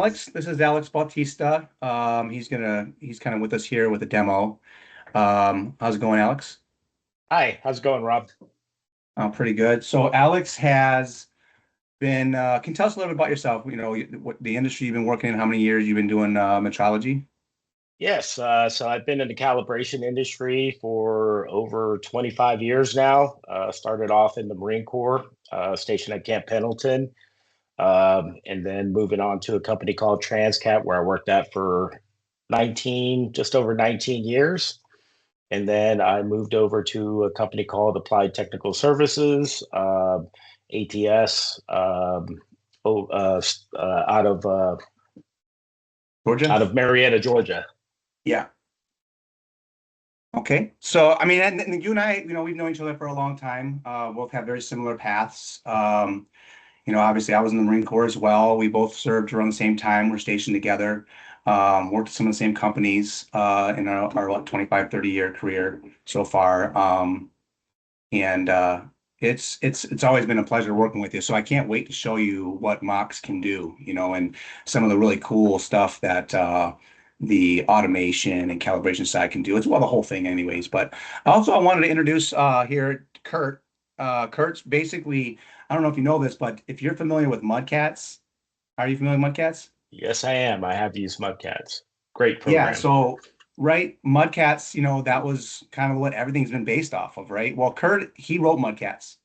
Alex. This is Alex Bautista. He's kind of with us here with a demo. How's it going, Alex? Hi, how's it going, Rob? Pretty good. So Alex has been, can you tell us a little bit about yourself? You know, what the industry you've been working in, how many years you've been doing metrology? Yes, so I've been in the calibration industry for over 25 years now. Started off in the Marine Corps, stationed at Camp Pendleton, and then moving on to a company called Transcat, where I worked at for just over 19 years. And then I moved over to a company called Applied Technical Services, ATS, oh, uh, s- uh, out of uh, Georgia? out of Marietta, Georgia. Yeah. Okay. So, I mean, and you and I, we've known each other for a long time. Both have very similar paths. Obviously, I was in the Marine Corps as well. We both served around the same time. We're stationed together. Worked at some of the same companies in our what, 25, 30-year career so far. And it's always been a pleasure working with you. So I can't wait to show you what Mox can do, and some of the really cool stuff that the automation and calibration side can do. It's well the whole thing, anyways. But also I wanted to introduce here Kurt. Kurt's basically, I don't know if you know this, but if you're familiar with Mudcats, are you familiar with Mudcats? Yes, I am. I have used Mudcats. Great Yeah, program. so right, Mudcats, that was kind of what everything's been based off of, right? Well, Kurt, he wrote Mudcats.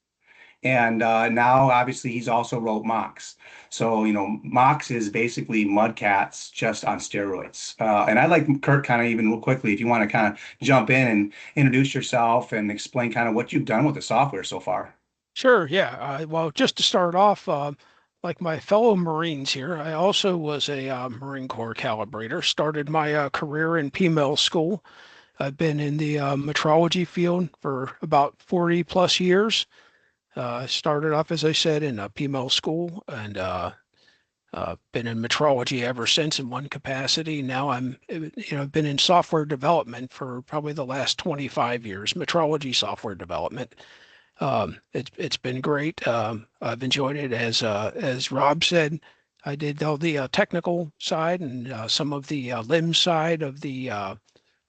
And now, obviously, he's also wrote Mox. So, Mox is basically Mudcats just on steroids. And I'd like Kurt kind of even real quickly, if you want to kind of jump in and introduce yourself and explain kind of what you've done with the software so far. Sure, yeah. Well, just to start off, like my fellow Marines here, I also was a Marine Corps calibrator. Started my career in PMEL school. I've been in the metrology field for about 40 plus years. Started off, as I said, in PMEL school and been in metrology ever since in one capacity. Now I've been in software development for probably the last 25 years, metrology software development. It's been great. I've enjoyed it as Rob said. I did all the technical side and some of the limb side of the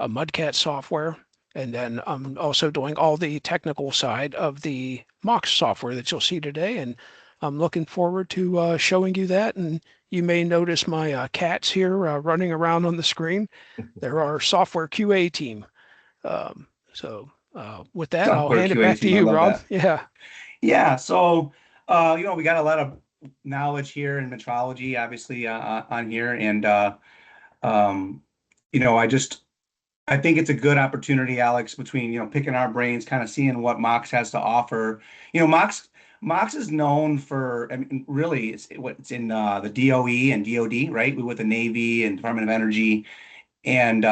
Mudcat software, and then I'm also doing all the technical side of the MOX software that you'll see today. And I'm looking forward to showing you that. And you may notice my cats here running around on the screen. They're our software QA team. With that, I'll Software hand it QA back to team, I you, love Rob. that. Yeah. Yeah, so we got a lot of knowledge here in metrology, obviously, on here, and um, I just I think it's a good opportunity, Alex, between picking our brains, kind of seeing what Mox has to offer. Mox is known for, I mean, really, it's in the DOE and DoD, right? With the Navy and Department of Energy, and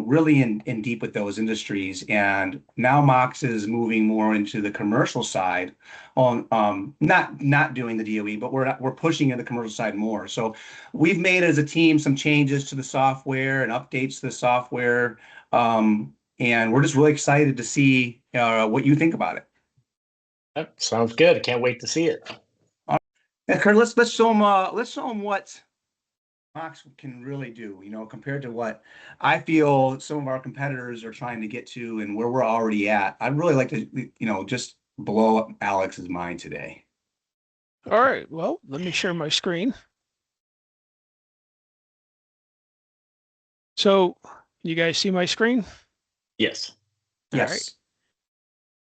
really in deep with those industries. And now Mox is moving more into the commercial side on not doing the DOE, but we're pushing in the commercial side more. So we've made as a team some changes to the software and updates to the software. And we're just really excited to see what you think about it. Yep, sounds good. Can't wait to see it. Yeah, Kurt, let's show them what Mox can really do, compared to what I feel some of our competitors are trying to get to and where we're already at. I'd really like to, just blow up Alex's mind today. All right. Well, let me share my screen. So you guys see my screen? Yes. All right. Yes.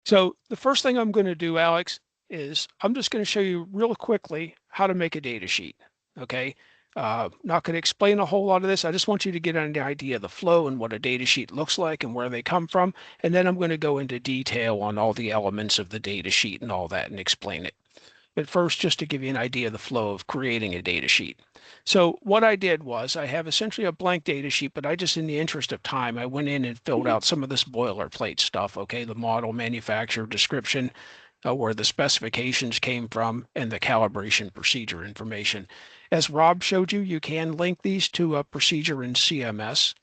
So the first thing I'm going to do, Alex, is I'm just going to show you real quickly how to make a data sheet. Okay. Not going to explain a whole lot of this. I just want you to get an idea of the flow and what a data sheet looks like and where they come from. And then I'm going to go into detail on all the elements of the data sheet and all that and explain it. But first, just to give you an idea of the flow of creating a data sheet. So what I did was I have essentially a blank data sheet, but I just, in the interest of time, I went in and filled out some of this boilerplate stuff, okay? The model, manufacturer, description, where the specifications came from, and the calibration procedure information. As Rob showed you, you can link these to a procedure in CMS,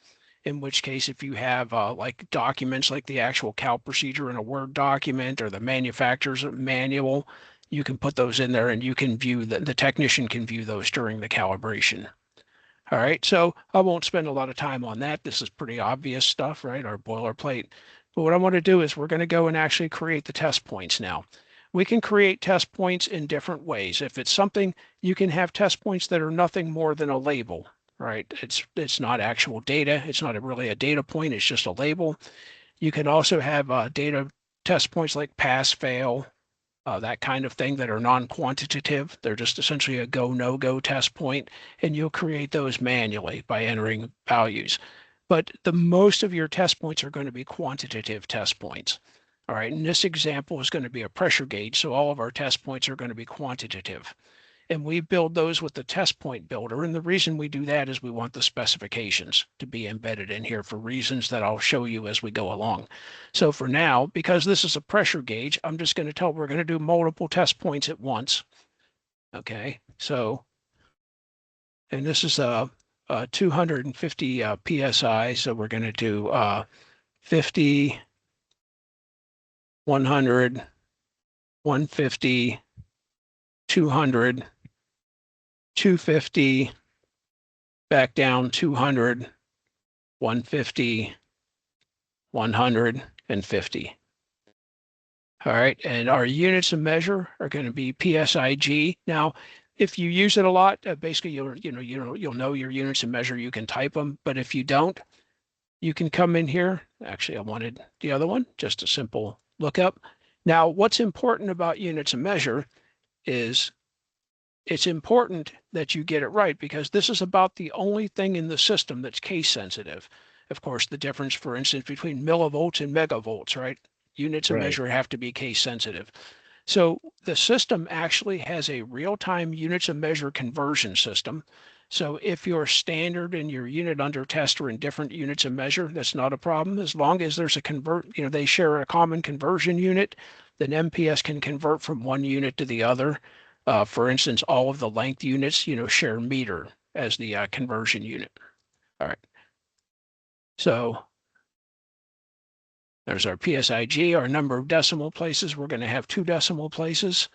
in which case if you have like documents like the actual cal procedure in a Word document or the manufacturer's manual, you can put those in there and you can view the technician can view those during the calibration. All right, so I won't spend a lot of time on that. This is pretty obvious stuff, right? Our boilerplate. But what I want to do is we're going to go and actually create the test points now. We can create test points in different ways. If it's something, you can have test points that are nothing more than a label, right? It's not actual data. It's not really a data point. It's just a label. You can also have data test points like pass, fail, that kind of thing that are non-quantitative. They're just essentially a go, no-go test point, and you'll create those manually by entering values. But the most of your test points are going to be quantitative test points. All right, and this example is going to be a pressure gauge, so all of our test points are going to be quantitative. And we build those with the test point builder. And the reason we do that is we want the specifications to be embedded in here for reasons that I'll show you as we go along. So for now, because this is a pressure gauge, I'm just going to tell we're going to do multiple test points at once. Okay, so, and this is a 250 PSI. So we're going to do 50, 100, 150, 200, 250, back down 200, 150, 150. All right, and our units of measure are going to be PSIG. Now, if you use it a lot, basically you'll know your units of measure. You can type them, but if you don't, you can come in here. Actually, I wanted the other one, just a simple lookup. Now, what's important about units of measure is it's important that you get it right because this is about the only thing in the system that's case sensitive. Of course, the difference, for instance, between millivolts and megavolts, right? Units of measure have to be case sensitive. So the system actually has a real-time units of measure conversion system. So if your standard and your unit under test are in different units of measure, that's not a problem. As long as there's a they share a common conversion unit, then MPS can convert from one unit to the other. For instance, all of the length units, share meter as the conversion unit. All right. So there's our PSIG, our number of decimal places. We're going to have 2 decimal places.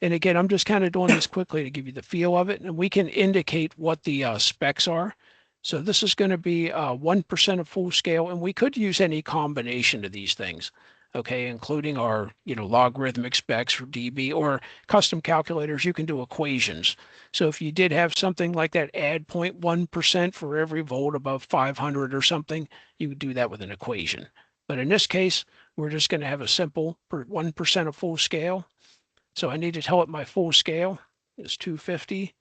And again, I'm just kind of doing this quickly to give you the feel of it. And we can indicate what the specs are. So this is going to be 1% of full scale. And we could use any combination of these things, okay, including our logarithmic specs for dB or custom calculators. You can do equations. So if you did have something like that, add 0.1% for every volt above 500 or something, you would do that with an equation. But in this case, we're just going to have a simple 1% of full scale. So I need to tell it my full scale is 250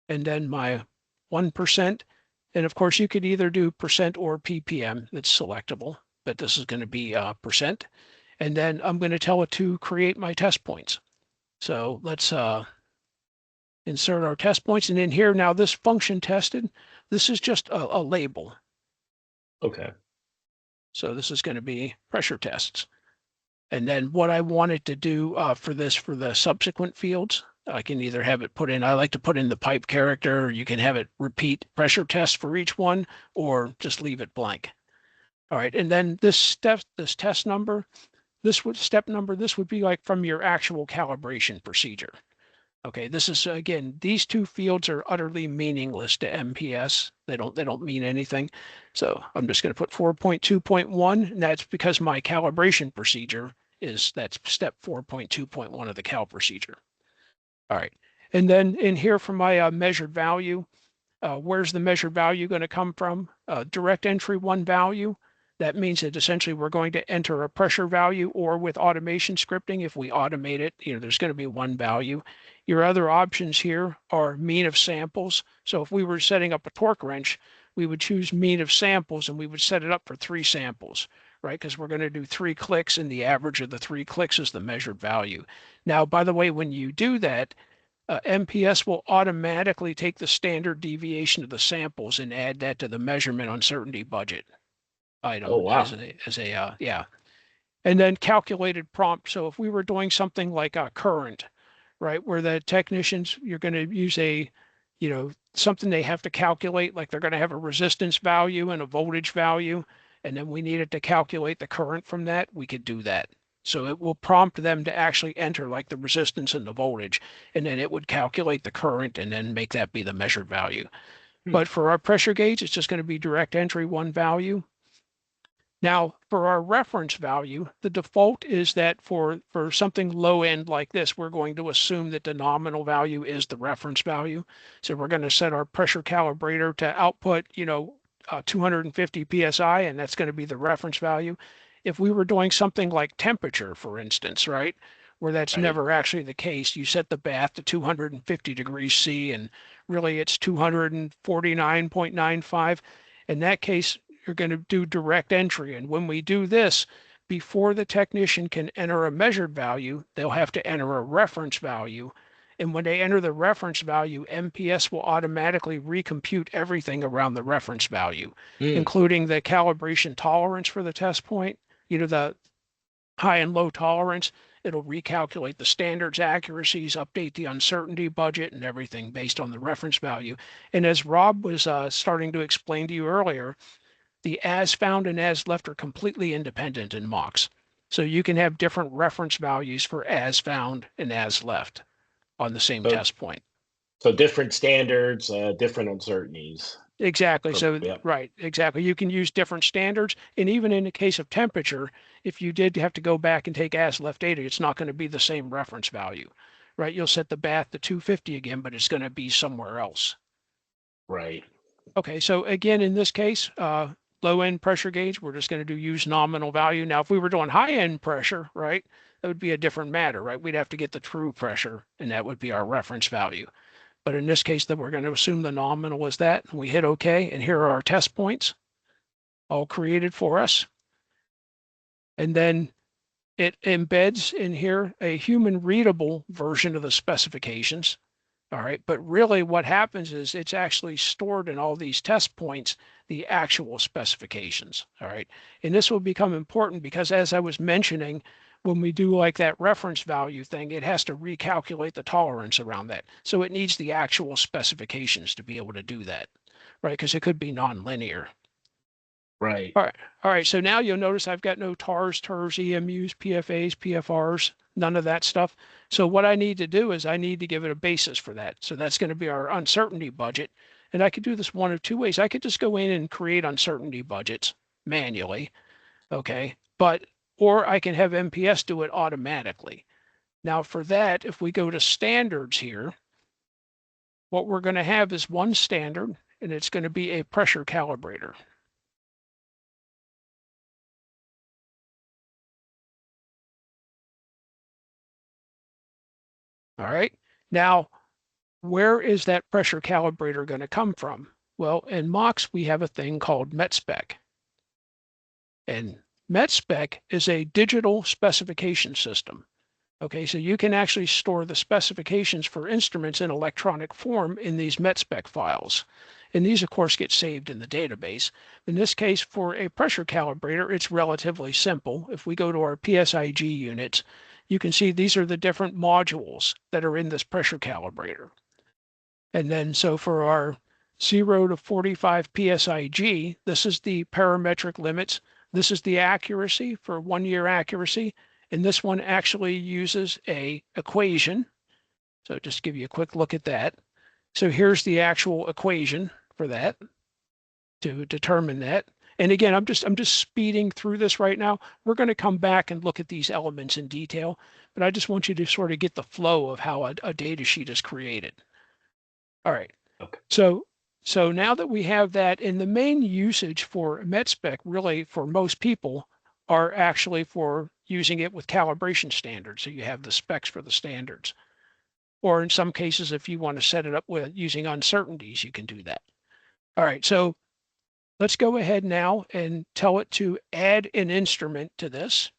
and then my 1%. And of course, you could either do percent or ppm. That's selectable, but this is going to be percent. And then I'm going to tell it to create my test points. So let's insert our test points. And in here, now this function tested, this is just a label. Okay. So this is going to be pressure tests. And then what I wanted to do for the subsequent fields, I can either have it put in, I like to put in the pipe character, or you can have it repeat pressure test for each one, or just leave it blank. All right, and then this test number, step number, this would be like from your actual calibration procedure. Okay, this is, again, these 2 fields are utterly meaningless to MPS. They don't mean anything. So I'm just going to put 4.2.1, and that's because my calibration procedure that's step 4.2.1 of the cal procedure. All right, and then in here for my measured value, where's the measured value going to come from? Direct entry 1 value. That means that essentially we're going to enter a pressure value, or with automation scripting, if we automate it, there's going to be 1 value. Your other options here are mean of samples. So if we were setting up a torque wrench, we would choose mean of samples and we would set it up for 3 samples, right? Because we're going to do 3 clicks and the average of the 3 clicks is the measured value. Now, by the way, when you do that, MPS will automatically take the standard deviation of the samples and add that to the measurement uncertainty budget item. Oh, wow. Yeah. And then calculated prompt. So if we were doing something like a current, right, where the technicians, you're going to use something they have to calculate, like they're going to have a resistance value and a voltage value, and then we needed to calculate the current from that, we could do that. So it will prompt them to actually enter like the resistance and the voltage, and then it would calculate the current and then make that be the measured value. But for our pressure gauge, it's just going to be direct entry, one value. Now, for our reference value, the default is that for something low end like this, we're going to assume that the nominal value is the reference value. So we're going to set our pressure calibrator to output, 250 PSI, and that's going to be the reference value. If we were doing something like temperature, for instance, right, where that's Right. never actually the case, you set the bath to 250 degrees C, and really it's 249.95. In that case, you're going to do direct entry. And when we do this, before the technician can enter a measured value, they'll have to enter a reference value. And when they enter the reference value, MPS will automatically recompute everything around the reference value, Mm. including the calibration tolerance for the test point, the high and low tolerance. It'll recalculate the standards accuracies, update the uncertainty budget, and everything based on the reference value. And as Rob was starting to explain to you earlier, the as found and as left are completely independent in MOX. So you can have different reference values for as found and as left on the same So, test point. so different standards, different uncertainties. Exactly. So, Yeah. right, exactly. You can use different standards. And even in the case of temperature, if you did have to go back and take as left data, it's not going to be the same reference value, right? You'll set the bath to 250 again, but it's going to be somewhere else. Right. Okay, so again, in this case, low-end pressure gauge, we're just going to do use nominal value. Now, if we were doing high-end pressure, right, that would be a different matter, right? We'd have to get the true pressure, and that would be our reference value. But in this case, that we're going to assume the nominal is that, and we hit OK, and here are our test points, all created for us. And then it embeds in here a human-readable version of the specifications. All right, but really what happens is it's actually stored in all these test points, the actual specifications. All right, and this will become important because as I was mentioning, when we do like that reference value thing, it has to recalculate the tolerance around that. So it needs the actual specifications to be able to do that, right? Because it could be nonlinear. Right. All right. All right. So now you'll notice I've got no TARs, TERs, EMUs, PFAs, PFRs, none of that stuff. So what I need to do is I need to give it a basis for that. So that's going to be our uncertainty budget. And I could do this one of two ways. I could just go in and create uncertainty budgets manually. Okay. Or I can have MPS do it automatically. Now for that, if we go to standards here, what we're going to have is one standard, and it's going to be a pressure calibrator. All right. Now, where is that pressure calibrator going to come from? Well, in MOX, we have a thing called METSPEC. And METSPEC is a digital specification system. Okay, so you can actually store the specifications for instruments in electronic form in these METSPEC files. And these, of course, get saved in the database. In this case, for a pressure calibrator, it's relatively simple. If we go to our PSIG units, you can see these are the different modules that are in this pressure calibrator. And then so for our 0 to 45 PSIG, this is the parametric limits. This is the accuracy for 1 year accuracy. And this one actually uses a equation. So just give you a quick look at that. So here's the actual equation for that to determine that. And again, I'm just speeding through this right now. We're going to come back and look at these elements in detail, but I just want you to sort of get the flow of how a data sheet is created. All right. Okay. So now that we have that, and the main usage for METSPEC really for most people are actually for using it with calibration standards. So you have the specs for the standards. Or in some cases, if you want to set it up with using uncertainties, you can do that. All right, so let's go ahead now and tell it to add an instrument to this.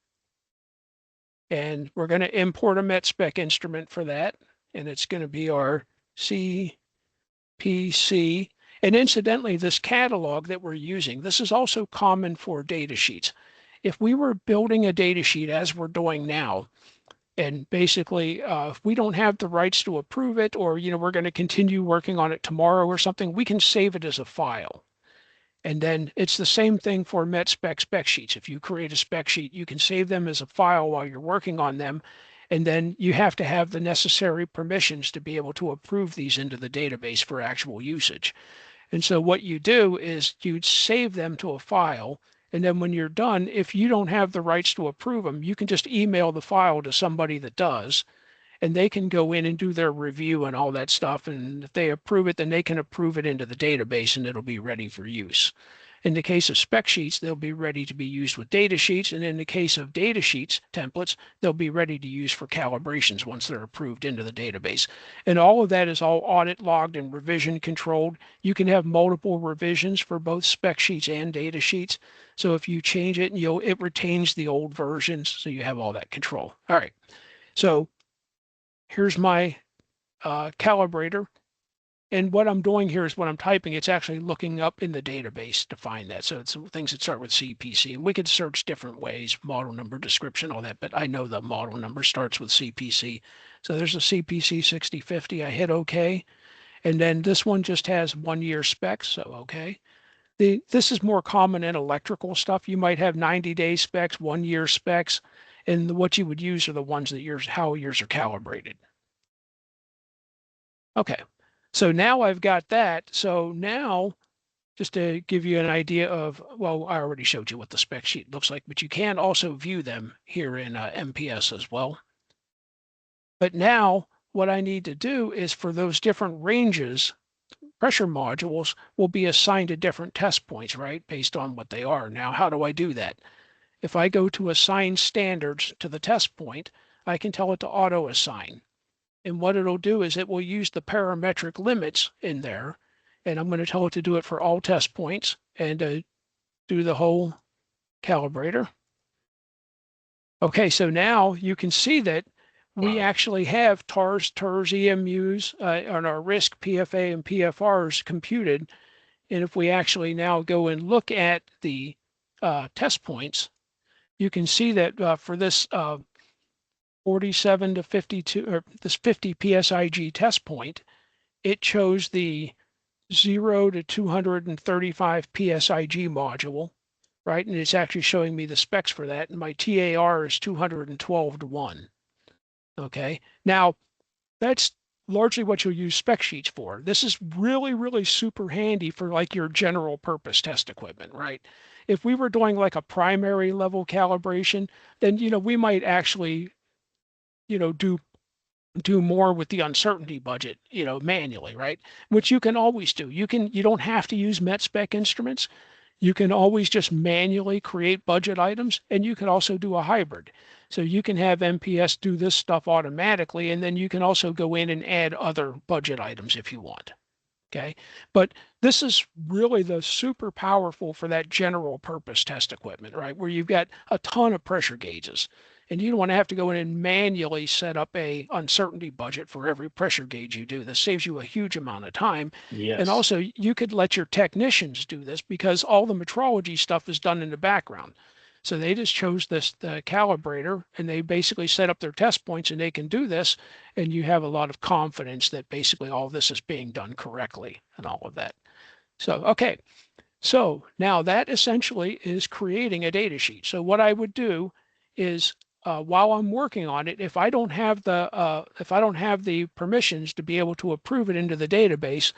And we're going to import a METSPEC instrument for that. And it's going to be our CPC. And incidentally, this catalog that we're using, this is also common for data sheets. If we were building a data sheet as we're doing now, and basically, if we don't have the rights to approve it, or we're going to continue working on it tomorrow or something, we can save it as a file. And then it's the same thing for METSPEC spec sheets. If you create a spec sheet, you can save them as a file while you're working on them. And then you have to have the necessary permissions to be able to approve these into the database for actual usage. And so what you do is you'd save them to a file. And then when you're done, if you don't have the rights to approve them, you can just email the file to somebody that does, and they can go in and do their review and all that stuff. And if they approve it, then they can approve it into the database and it'll be ready for use. In the case of spec sheets, they'll be ready to be used with data sheets. And in the case of data sheets templates, they'll be ready to use for calibrations once they're approved into the database. And all of that is all audit logged and revision controlled. You can have multiple revisions for both spec sheets and data sheets. So if you change it, it retains the old versions. So you have all that control. All right. So here's my calibrator. And what I'm doing here is when I'm typing, it's actually looking up in the database to find that. So it's things that start with CPC. And we could search different ways, model number, description, all that. But I know the model number starts with CPC. So there's a CPC 6050. I hit OK. And then this one just has 1 year specs. So OK. This is more common in electrical stuff. You might have 90-day specs, 1 year specs. And what you would use are the ones that how yours are calibrated. Okay. So now I've got that. So now, just to give you an idea of, well, I already showed you what the spec sheet looks like, but you can also view them here in MPS as well. But now what I need to do is for those different ranges, pressure modules will be assigned to different test points, right? Based on what they are. Now, how do I do that? If I go to assign standards to the test point, I can tell it to auto assign. And what it'll do is it will use the parametric limits in there. And I'm going to tell it to do it for all test points and do the whole calibrator. Okay, so now you can see that we actually have TARs, TERS, EMUs on our risk, PFA, and PFRs computed. And if we actually now go and look at the test points, you can see that for this 47 to 52, or this 50 PSIG test point, it chose the 0 to 235 PSIG module, right? And it's actually showing me the specs for that. And my TAR is 212 to 1. Okay. Now, that's largely what you'll use spec sheets for. This is really, really super handy for like your general purpose test equipment, right? If we were doing like a primary level calibration, then, we might actually, do more with the uncertainty budget, manually, right? Which you can always do. You don't have to use met spec instruments. You can always just manually create budget items, and you can also do a hybrid. So you can have MPS do this stuff automatically, and then you can also go in and add other budget items if you want. Okay. But this is really the super powerful for that general purpose test equipment, right? Where you've got a ton of pressure gauges. And you don't want to have to go in and manually set up a uncertainty budget for every pressure gauge you do. This saves you a huge amount of time. Yes. And also you could let your technicians do this because all the metrology stuff is done in the background. So they just chose the calibrator and they basically set up their test points and they can do this. And you have a lot of confidence that basically all this is being done correctly and all of that. So, okay. So now that essentially is creating a data sheet. So what I would do is while I'm working on it, if I don't have the permissions to be able to approve it into the database,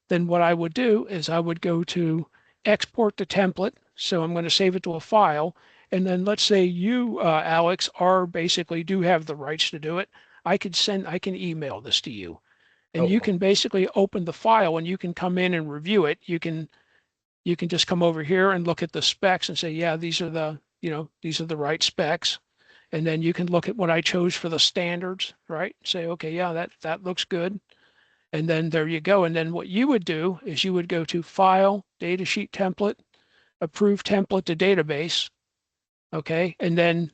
then what I would do is I would go to export to template. So I'm going to save it to a file. And then let's say you, Alex, basically do have the rights to do it. I can email this to you. And you can basically open the file and you can come in and review it. You can just come over here and look at the specs and say, yeah, these are the right specs. And then you can look at what I chose for the standards, right? Say, okay, yeah, that looks good. And then there you go. And then what you would do is you would go to File, Datasheet Template, Approve Template to Database, okay? And then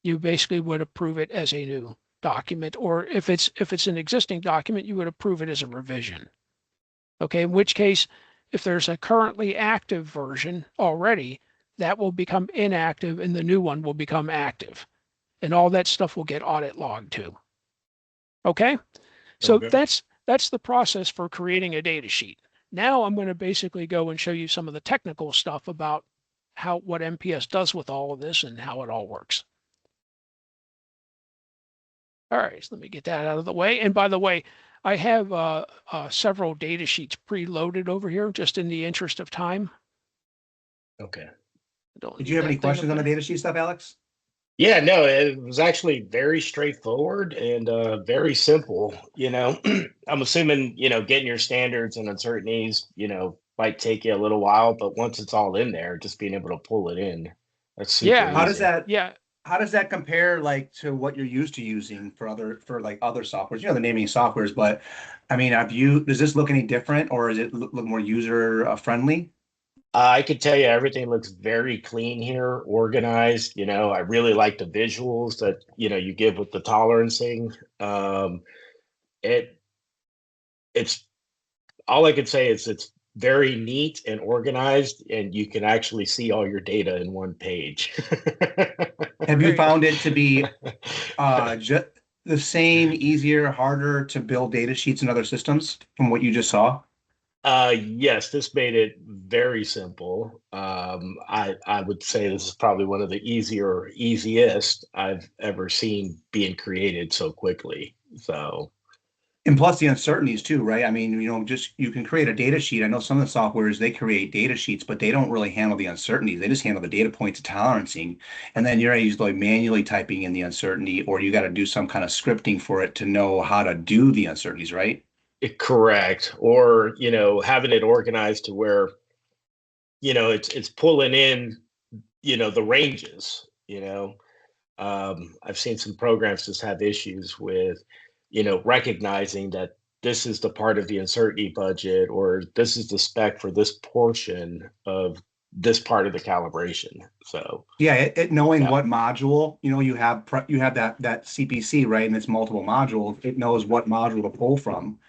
you basically would approve it as a new document, or if it's an existing document, you would approve it as a revision. Okay, in which case, if there's a currently active version already, that will become inactive and the new one will become active. And all that stuff will get audit logged too. Okay, so that's the process for creating a data sheet. Now I'm going to basically go and show you some of the technical stuff about what MPS does with all of this and how it all works. All right, so let me get that out of the way. And by the way, I have several data sheets preloaded over here just in the interest of time. Okay. Don't Did need you have any that thing up questions on the there. data sheet stuff, Alex? Yeah, no, it was actually very straightforward and very simple. I'm assuming, getting your standards and uncertainties, might take you a little while, but once it's all in there, just being able to pull it in, that's super Yeah, How does easy. that yeah, how does that compare like to what you're used to using for like other softwares? The naming softwares, but I mean, does this look any different or is it look more user friendly? I could tell you everything looks very clean here, organized. I really like the visuals that, you give with the tolerancing. It it's all I could say is it's very neat and organized, and you can actually see all your data in one page. Have you great. found it to be just the same, easier, harder to build data sheets in other systems from what you just saw? Yes, this made it very simple. I would say this is probably one of the easiest I've ever seen being created so quickly. So And plus the uncertainties too, right? I mean, just you can create a data sheet. I know some of the softwares they create data sheets, but they don't really handle the uncertainties. They just handle the data points of tolerancing. And then you're usually manually typing in the uncertainty, or you got to do some kind of scripting for it to know how to do the uncertainties, right? correct, or having it organized to where it's pulling in the ranges. I've seen some programs just have issues with recognizing that this is the part of the uncertainty budget or this is the spec for this portion of this part of the calibration. So Yeah, it knowing yeah, what module, you have that CPC, right? And it's multiple modules. It knows what module to pull from,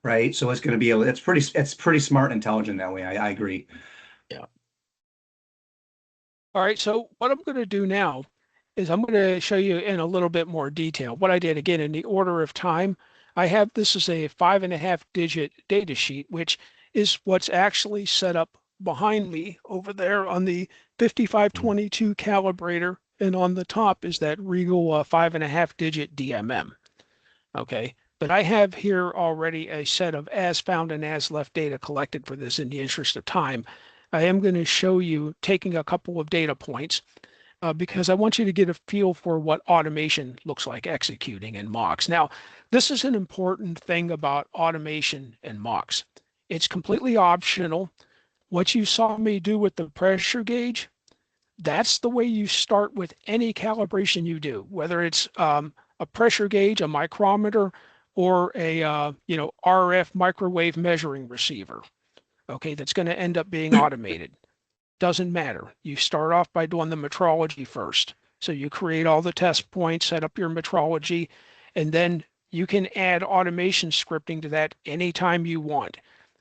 right? So it's going to be it's pretty smart and intelligent that way. I agree. yeah. All right, so what I'm going to do now is I'm going to show you in a little bit more detail what I did again in the order of time. I have this is a 5.5 digit data sheet, which is what's actually set up behind me over there on the Mm. 5522 calibrator, and on the top is that Regal 5.5 digit DMM. Okay, but I have here already a set of as found and as left data collected for this in the interest of time. I am going to show you taking a couple of data points because I want you to get a feel for what automation looks like executing in MOX. Now, this is an important thing about automation in MOX. It's completely optional. What you saw me do with the pressure gauge, that's the way you start with any calibration you do, whether it's a pressure gauge, a micrometer, or a RF microwave measuring receiver. Okay, that's going to end up being automated. Doesn't matter. You start off by doing the metrology first. So you create all the test points, set up your metrology, and then you can add automation scripting to that anytime you want.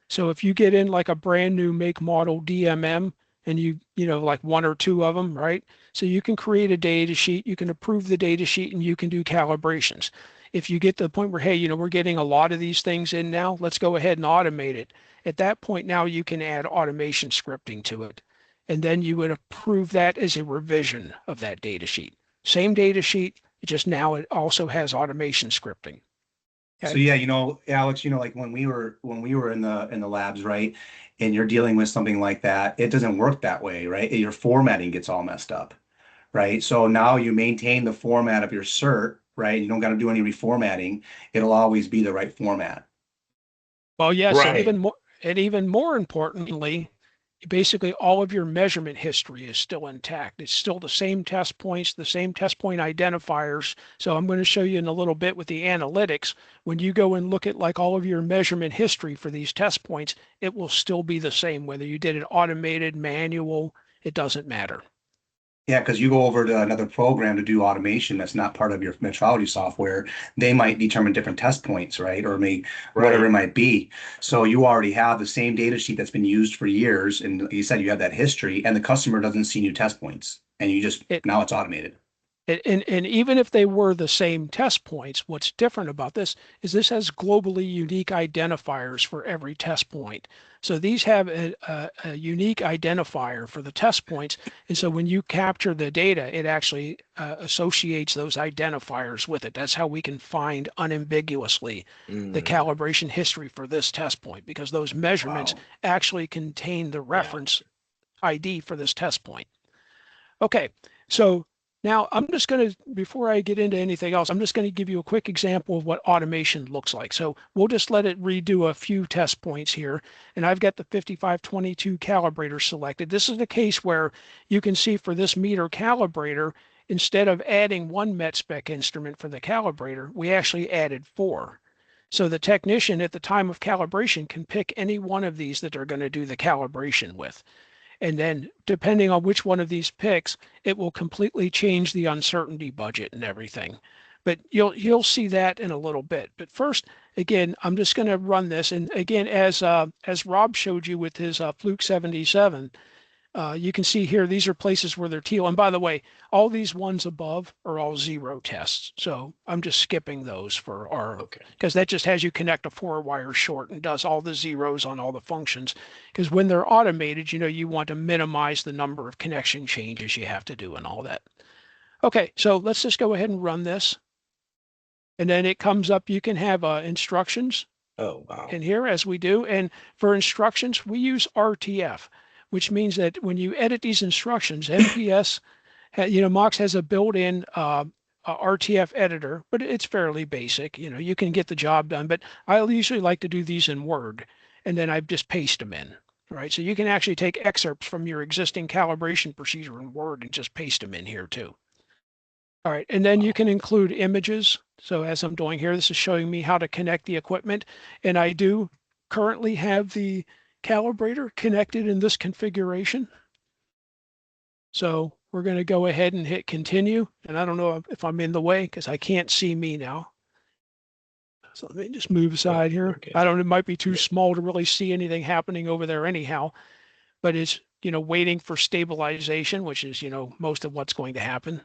So if you get in like a brand new make model DMM and like one or two of them, right? So you can create a data sheet, you can approve the data sheet, and you can do calibrations. If you get to the point where, hey, we're getting a lot of these things in now, let's go ahead and automate it. At that point, now you can add automation scripting to it. And then you would approve that as a revision of that data sheet. Same data sheet, just now it also has automation scripting. So Okay. yeah, Alex, like when we were in the labs, right? And you're dealing with something like that, it doesn't work that way, right? Your formatting gets all messed up, right? So now you maintain the format of your cert, right? You don't got to do any reformatting. It'll always be the right format. Well, yes, Right. and even more importantly, basically all of your measurement history is still intact. It's still the same test points, the same test point identifiers. So I'm going to show you in a little bit with the analytics. When you go and look at like all of your measurement history for these test points, it will still be the same, whether you did it automated, manual, it doesn't matter. Yeah, because you go over to another program to do automation that's not part of your metrology software, they might determine different test points, right? Or whatever it Right. might be. So you already have the same data sheet that's been used for years, and you said you have that history, and the customer doesn't see new test points, and you just It now it's automated. And even if they were the same test points, what's different about this is this has globally unique identifiers for every test point. So these have a unique identifier for the test points. And so when you capture the data, it actually associates those identifiers with it. That's how we can find unambiguously the calibration history for this test point, because those measurements Wow. actually contain the Yeah. reference ID for this test point. Okay, so now I'm just going to, before I get into anything else, I'm just going to give you a quick example of what automation looks like. So we'll just let it redo a few test points here. And I've got the 5522 calibrator selected. This is the case where you can see for this meter calibrator, instead of adding one met spec instrument for the calibrator, we actually added 4. So the technician at the time of calibration can pick any one of these that they're going to do the calibration with. And then depending on which one of these picks, it will completely change the uncertainty budget and everything. But you'll see that in a little bit. But first, again, I'm just going to run this. And again, as Rob showed you with his Fluke 77, you can see here, these are places where they're teal. And by the way, all these ones above are all 0 tests. So I'm just skipping those for our, because that just has you connect a 4-wire short and does all the zeros on all the functions. Because when they're automated, you want to minimize the number of connection changes you have to do and all that. Okay, so let's just go ahead and run this. And then it comes up, you can have instructions. Oh, wow. In here, as we do. And for instructions, we use RTF, which means that when you edit these instructions, MPS, MOX has a built-in RTF editor, but it's fairly basic. You can get the job done, but I usually like to do these in Word, and then I just paste them in. Right, so you can actually take excerpts from your existing calibration procedure in Word and just paste them in here too. All right, and then you can include images. So as I'm doing here, this is showing me how to connect the equipment. And I do currently have the calibrator connected in this configuration. So we're going to go ahead and hit continue. And I don't know if I'm in the way because I can't see me now. So let me just move aside here. Okay. I don't know, it might be too small to really see anything happening over there anyhow, but it's, waiting for stabilization, which is, most of what's going to happen.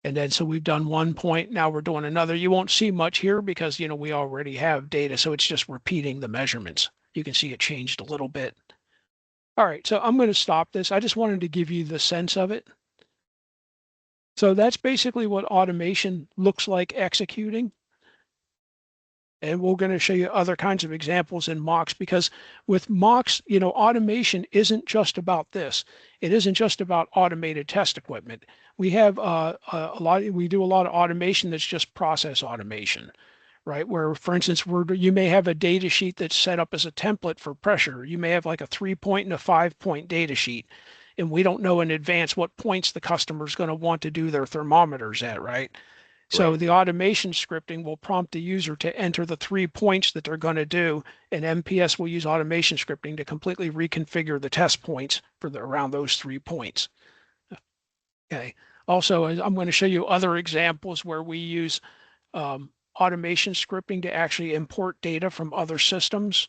And then, so we've done 1 point. Now we're doing another. You won't see much here because, we already have data. So it's just repeating the measurements. You can see it changed a little bit. All right, so I'm going to stop this. I just wanted to give you the sense of it. So that's basically what automation looks like executing. And we're going to show you other kinds of examples in MOX, because with MOX, automation isn't just about this. It isn't just about automated test equipment. We have we do a lot of automation that's just process automation, right? Where, for instance, you may have a data sheet that's set up as a template for pressure. You may have like a 3-point and a 5-point data sheet, and we don't know in advance what points the customer is going to want to do their thermometers at, right? So the automation scripting will prompt the user to enter the 3 points that they're going to do, and MPS will use automation scripting to completely reconfigure the test points for around those 3 points. Okay. Also, I'm going to show you other examples where we use automation scripting to actually import data from other systems.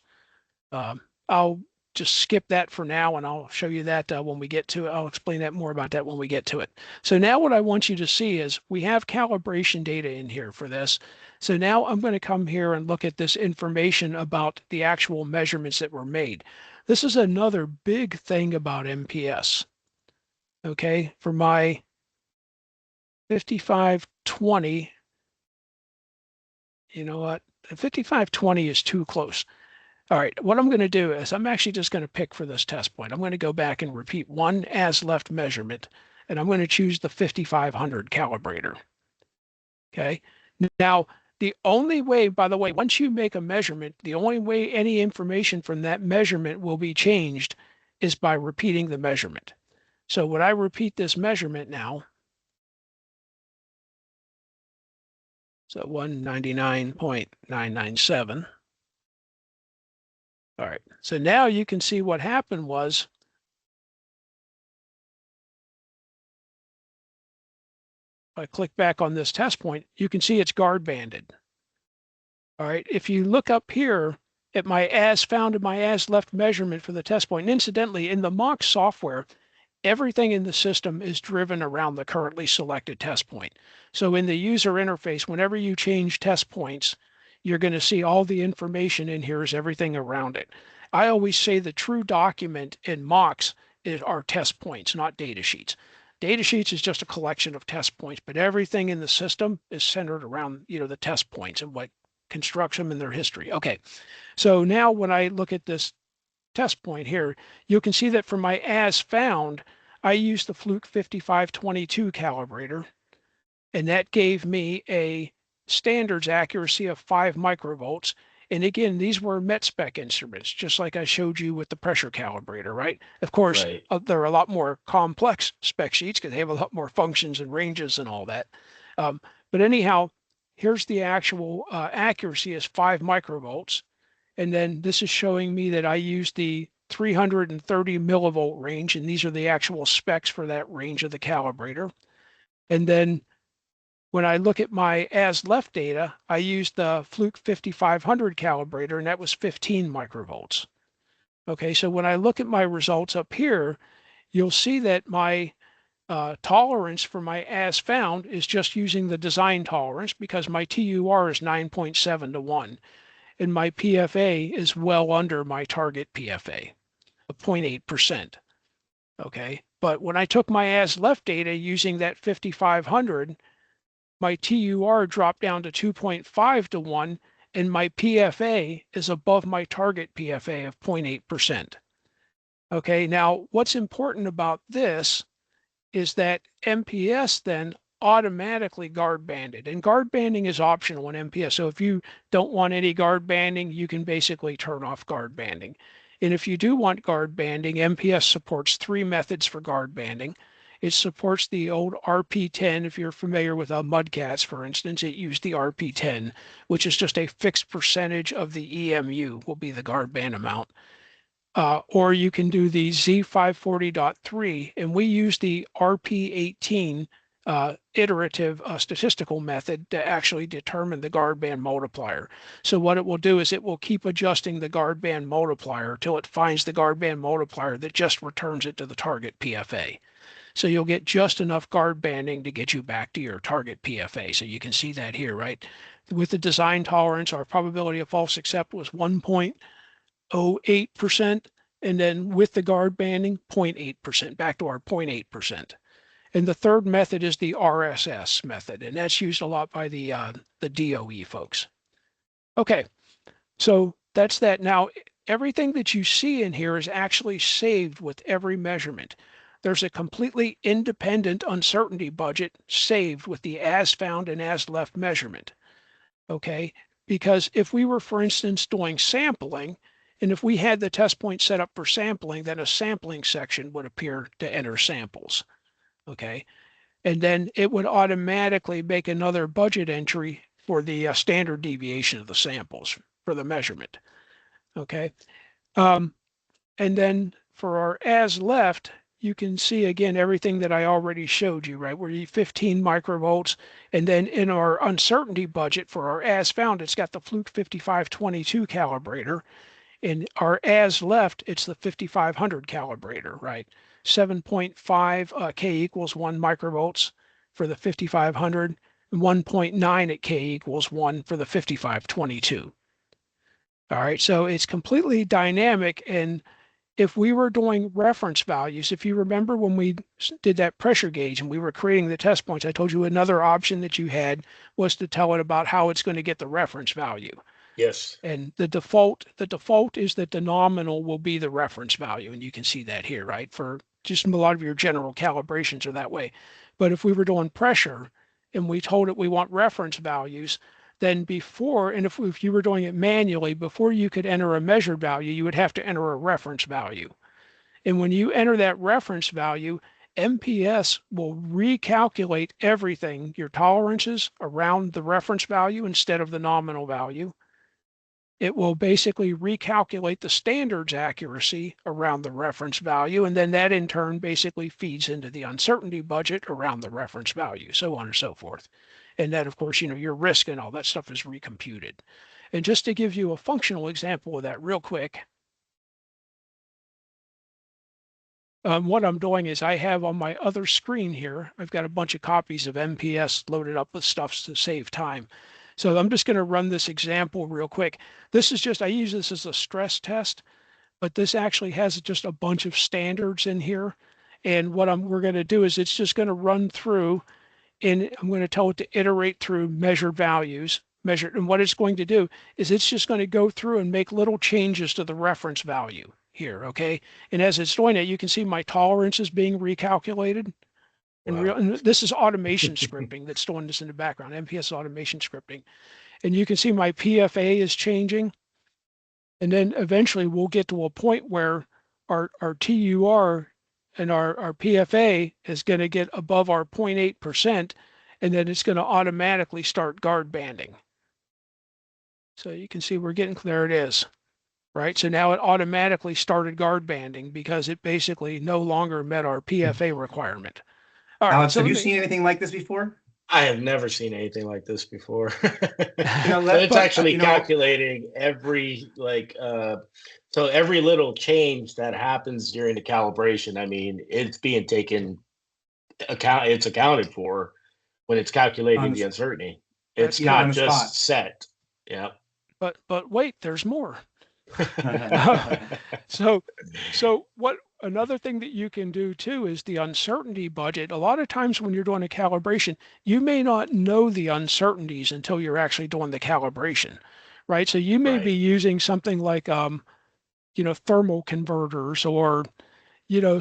I'll just skip that for now, and I'll show you that when we get to it. I'll explain that more about that when we get to it. So now what I want you to see is we have calibration data in here for this. So now I'm going to come here and look at this information about the actual measurements that were made. This is another big thing about MPS. Okay, for my 5520, you know what? 5520 is too close. All right, what I'm going to do is I'm actually just going to pick for this test point. I'm going to go back and repeat one as left measurement, and I'm going to choose the 5500 calibrator. Okay, now the only way, by the way, once you make a measurement, the only way any information from that measurement will be changed is by repeating the measurement. So when I repeat this measurement now, so 199.997. All right, so now you can see what happened was if I click back on this test point, you can see it's guard banded. All right, if you look up here at my as found in my as left measurement for the test point, and incidentally, in the MOX software, everything in the system is driven around the currently selected test point. So in the user interface, whenever you change test points, you're going to see all the information in here is everything around it. I always say the true document in MOX are test points, not data sheets. Data sheets is just a collection of test points, but everything in the system is centered around, the test points and what constructs them in their history. Okay, so now when I look at this test point here, you can see that for my as found, I used the Fluke 5522 calibrator, and that gave me a standards accuracy of 5 microvolts. And again, these were met spec instruments, just like I showed you with the pressure calibrator, right? Of course, Right. there are a lot more complex spec sheets because they have a lot more functions and ranges and all that. But anyhow, here's the actual accuracy is 5 microvolts. And then this is showing me that I used the 330 millivolt range, and these are the actual specs for that range of the calibrator. And then when I look at my as left data, I used the Fluke 5500 calibrator, and that was 15 microvolts. Okay, so when I look at my results up here, you'll see that my tolerance for my as found is just using the design tolerance because my TUR is 9.7 to 1. And my PFA is well under my target PFA of 0.8%. Okay. But when I took my as left data using that 5500, my TUR dropped down to 2.5 to 1, and my PFA is above my target PFA of 0.8%. Okay. Now, what's important about this is that MPS then automatically guard banded, and guard banding is optional in MPS. So if you don't want any guard banding, you can basically turn off guard banding. And if you do want guard banding, MPS supports 3 methods for guard banding. It supports the old RP10. If you're familiar with Mudcats, for instance, it used the RP10, which is just a fixed percentage of the EMU will be the guard band amount. Or you can do the Z540.3, and we use the RP18 iterative statistical method to actually determine the guard band multiplier. So what it will do is it will keep adjusting the guard band multiplier till it finds the guard band multiplier that just returns it to the target PFA. So you'll get just enough guard banding to get you back to your target PFA. So you can see that here, right? With the design tolerance, our probability of false accept was 1.08%, and then with the guard banding, 0.8%, back to our 0.8%. And the third method is the RSS method, and that's used a lot by the DOE folks. Okay, so that's that. Now, everything that you see in here is actually saved with every measurement. There's a completely independent uncertainty budget saved with the as found and as left measurement. Okay, because if we were, for instance, doing sampling, and if we had the test point set up for sampling, then a sampling section would appear to enter samples. Okay. And then it would automatically make another budget entry for the standard deviation of the samples for the measurement. Okay. And then for our as left, you can see again everything that I already showed you, right? We're 15 microvolts. And then in our uncertainty budget for our as found, it's got the Fluke 5522 calibrator. In our as left, it's the 5500 calibrator, right? 7.5 K equals 1 microvolts for the 5500, 1.9 at K equals 1 for the 5522. All right, so it's completely dynamic. And if we were doing reference values, if you remember when we did that pressure gauge and we were creating the test points, I told you another option that you had was to tell it about how it's going to get the reference value. Yes. And the default is that the nominal will be the reference value. And you can see that here, right? For just a lot of your general calibrations are that way. But if we were doing pressure and we told it we want reference values, then before, and if you were doing it manually, before you could enter a measured value, you would have to enter a reference value. And when you enter that reference value, MPS will recalculate everything, your tolerances around the reference value instead of the nominal value. It will basically recalculate the standards accuracy around the reference value, and then that in turn basically feeds into the uncertainty budget around the reference value, so on and so forth. And then, of course, your risk and all that stuff is recomputed. And just to give you a functional example of that real quick, what I'm doing is I have on my other screen here, I've got a bunch of copies of MPS loaded up with stuff to save time. So I'm just going to run this example real quick. This is just, I use this as a stress test, but this actually has just a bunch of standards in here. And what we're going to do is it's just going to run through, and I'm going to tell it to iterate through measured values. And what it's going to do is it's just going to go through and make little changes to the reference value here, okay? And as it's doing it, you can see my tolerance is being recalculated. Wow. And this is automation scripting that's doing this in the background, MPS automation scripting. And you can see my PFA is changing. And then eventually we'll get to a point where our TUR and our PFA is going to get above our 0.8%, and then it's going to automatically start guard banding. So you can see we're getting, there it is, right? So now it automatically started guard banding because it basically no longer met our PFA requirement. All right, Alex, so have you seen anything like this before? I have never seen anything like this before. You know, So it's actually you know, calculating every so every little change that happens during the calibration. I mean, it's being taken it's accounted for when it's calculating on the uncertainty. That's It's yeah, on not the just spot. set. Yeah. but wait, there's more. So what another thing that you can do too is the uncertainty budget. A lot of times when you're doing a calibration, you may not know the uncertainties until you're actually doing the calibration, right? So you may Right. be using something like thermal converters, or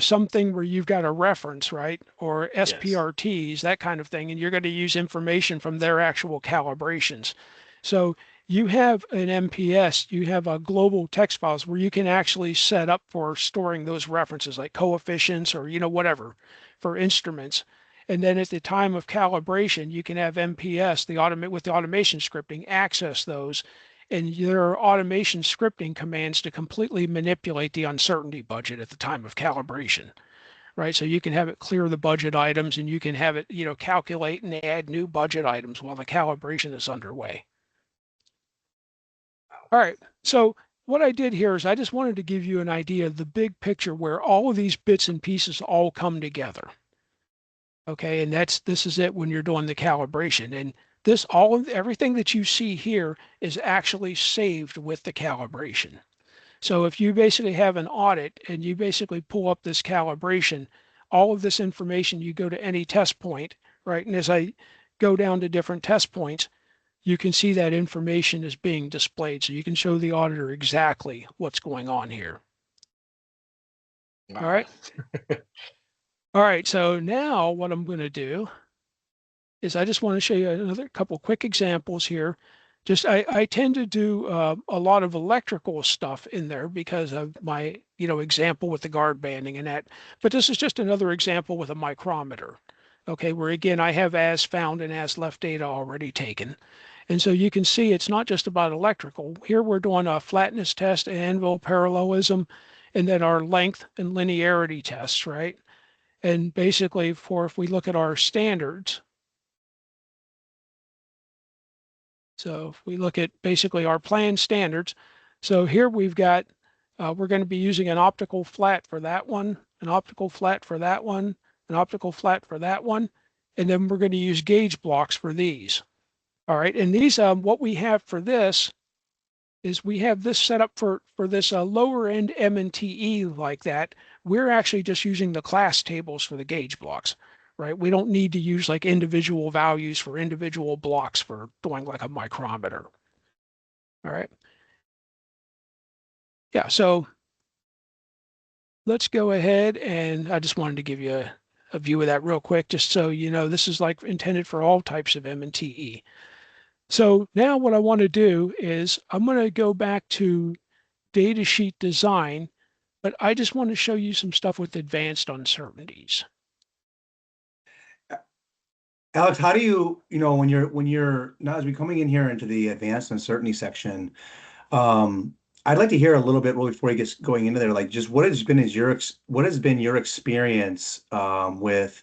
something where you've got a reference, right? Or Yes. SPRTs, that kind of thing, and you're going to use information from their actual calibrations. So you have an MPS, you have a global text files where you can actually set up for storing those references like coefficients or, whatever for instruments. And then at the time of calibration, you can have MPS, with the automation scripting, access those, and there are automation scripting commands to completely manipulate the uncertainty budget at the time of calibration, right? So you can have it clear the budget items, and you can have it, calculate and add new budget items while the calibration is underway. All right, so what I did here is I just wanted to give you an idea of the big picture where all of these bits and pieces all come together. Okay, and this is it when you're doing the calibration. And everything that you see here is actually saved with the calibration. So if you basically have an audit and you basically pull up this calibration, all of this information, you go to any test point, right? And as I go down to different test points, you can see that information is being displayed. So you can show the auditor exactly what's going on here. All Wow. right. All right. So now what I'm going to do is I just want to show you another couple quick examples here. I tend to do a lot of electrical stuff in there because of my example with the guard banding and that. But this is just another example with a micrometer. Okay, where again I have as found and as left data already taken. And so you can see it's not just about electrical. Here we're doing a flatness test, anvil parallelism, and then our length and linearity tests, right? And basically if we look at our standards, so if we look at basically our plan standards, so here we've got, we're going to be using an optical flat for that one, an optical flat for that one, an optical flat for that one, and then we're going to use gauge blocks for these. All right, and these, what we have for this is we have this set up for this lower end M&TE like that. We're actually just using the class tables for the gauge blocks, right? We don't need to use like individual values for individual blocks for doing like a micrometer. All right. Yeah, so let's go ahead, and I just wanted to give you a view of that real quick, just so you know, this is like intended for all types of M&TE. So now what I want to do is I'm going to go back to datasheet design, but I just want to show you some stuff with advanced uncertainties. Alex, how do when you're now as we're coming in here into the advanced uncertainty section, I'd like to hear a little bit really before he gets going into there, like just what has been your experience with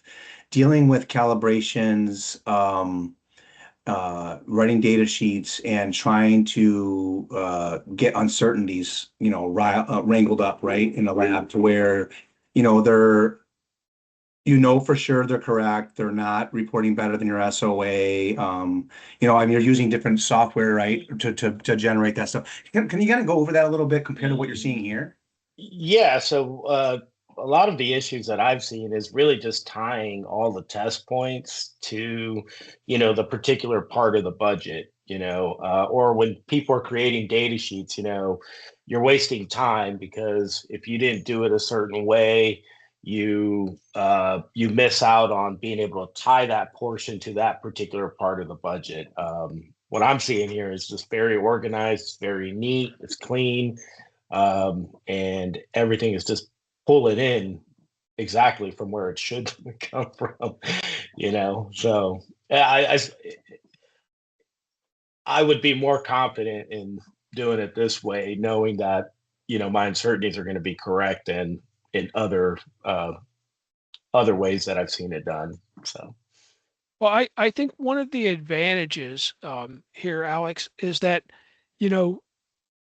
dealing with calibrations, writing data sheets and trying to get uncertainties, wrangled up right in the lab to where you know, for sure they're correct. They're not reporting better than your SOA. I mean, you're using different software, right, to generate that stuff. Can you kind of go over that a little bit compared to what you're seeing here? Yeah, so a lot of the issues that I've seen is really just tying all the test points to, the particular part of the budget, or when people are creating data sheets, you're wasting time because if you didn't do it a certain way, you miss out on being able to tie that portion to that particular part of the budget. What I'm seeing here is just very organized, it's very neat, it's clean, and everything is just pulling in exactly from where it should come from, So I would be more confident in doing it this way, knowing that my uncertainties are going to be correct and in other ways that I've seen it done. So. Well, I think one of the advantages here, Alex, is that, you know,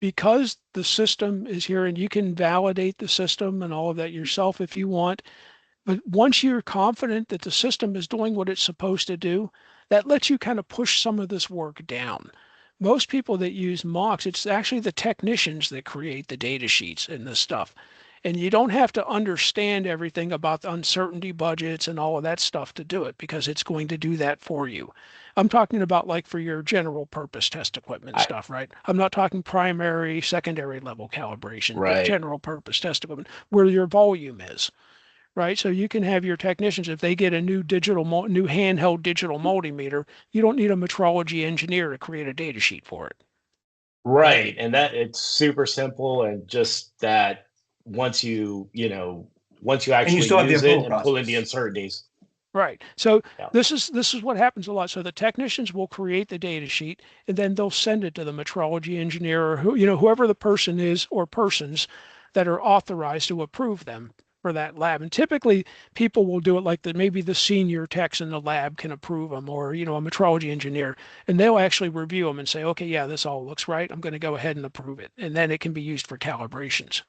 because the system is here and you can validate the system and all of that yourself if you want. But once you're confident that the system is doing what it's supposed to do, that lets you kind of push some of this work down. Most people that use MOX, it's actually the technicians that create the data sheets and this stuff. And you don't have to understand everything about the uncertainty budgets and all of that stuff to do it because it's going to do that for you. I'm talking about like for your general purpose test equipment I stuff, right? I'm not talking primary, secondary level calibration, but Right. general purpose test equipment where your volume is, right? So you can have your technicians, if they get a new new handheld digital multimeter, you don't need a metrology engineer to create a data sheet for it. Right. And that it's super simple, and just that once you And you actually still have the use it approval and pull in the process. uncertainties. Right. So Yeah. this is what happens a lot. So the technicians will create the data sheet and then they'll send it to the metrology engineer or whoever the person is or persons that are authorized to approve them for that lab. And typically people will do it like maybe the senior techs in the lab can approve them or a metrology engineer, and they'll actually review them and say, okay, yeah, this all looks right. I'm going to go ahead and approve it. And then it can be used for calibrations.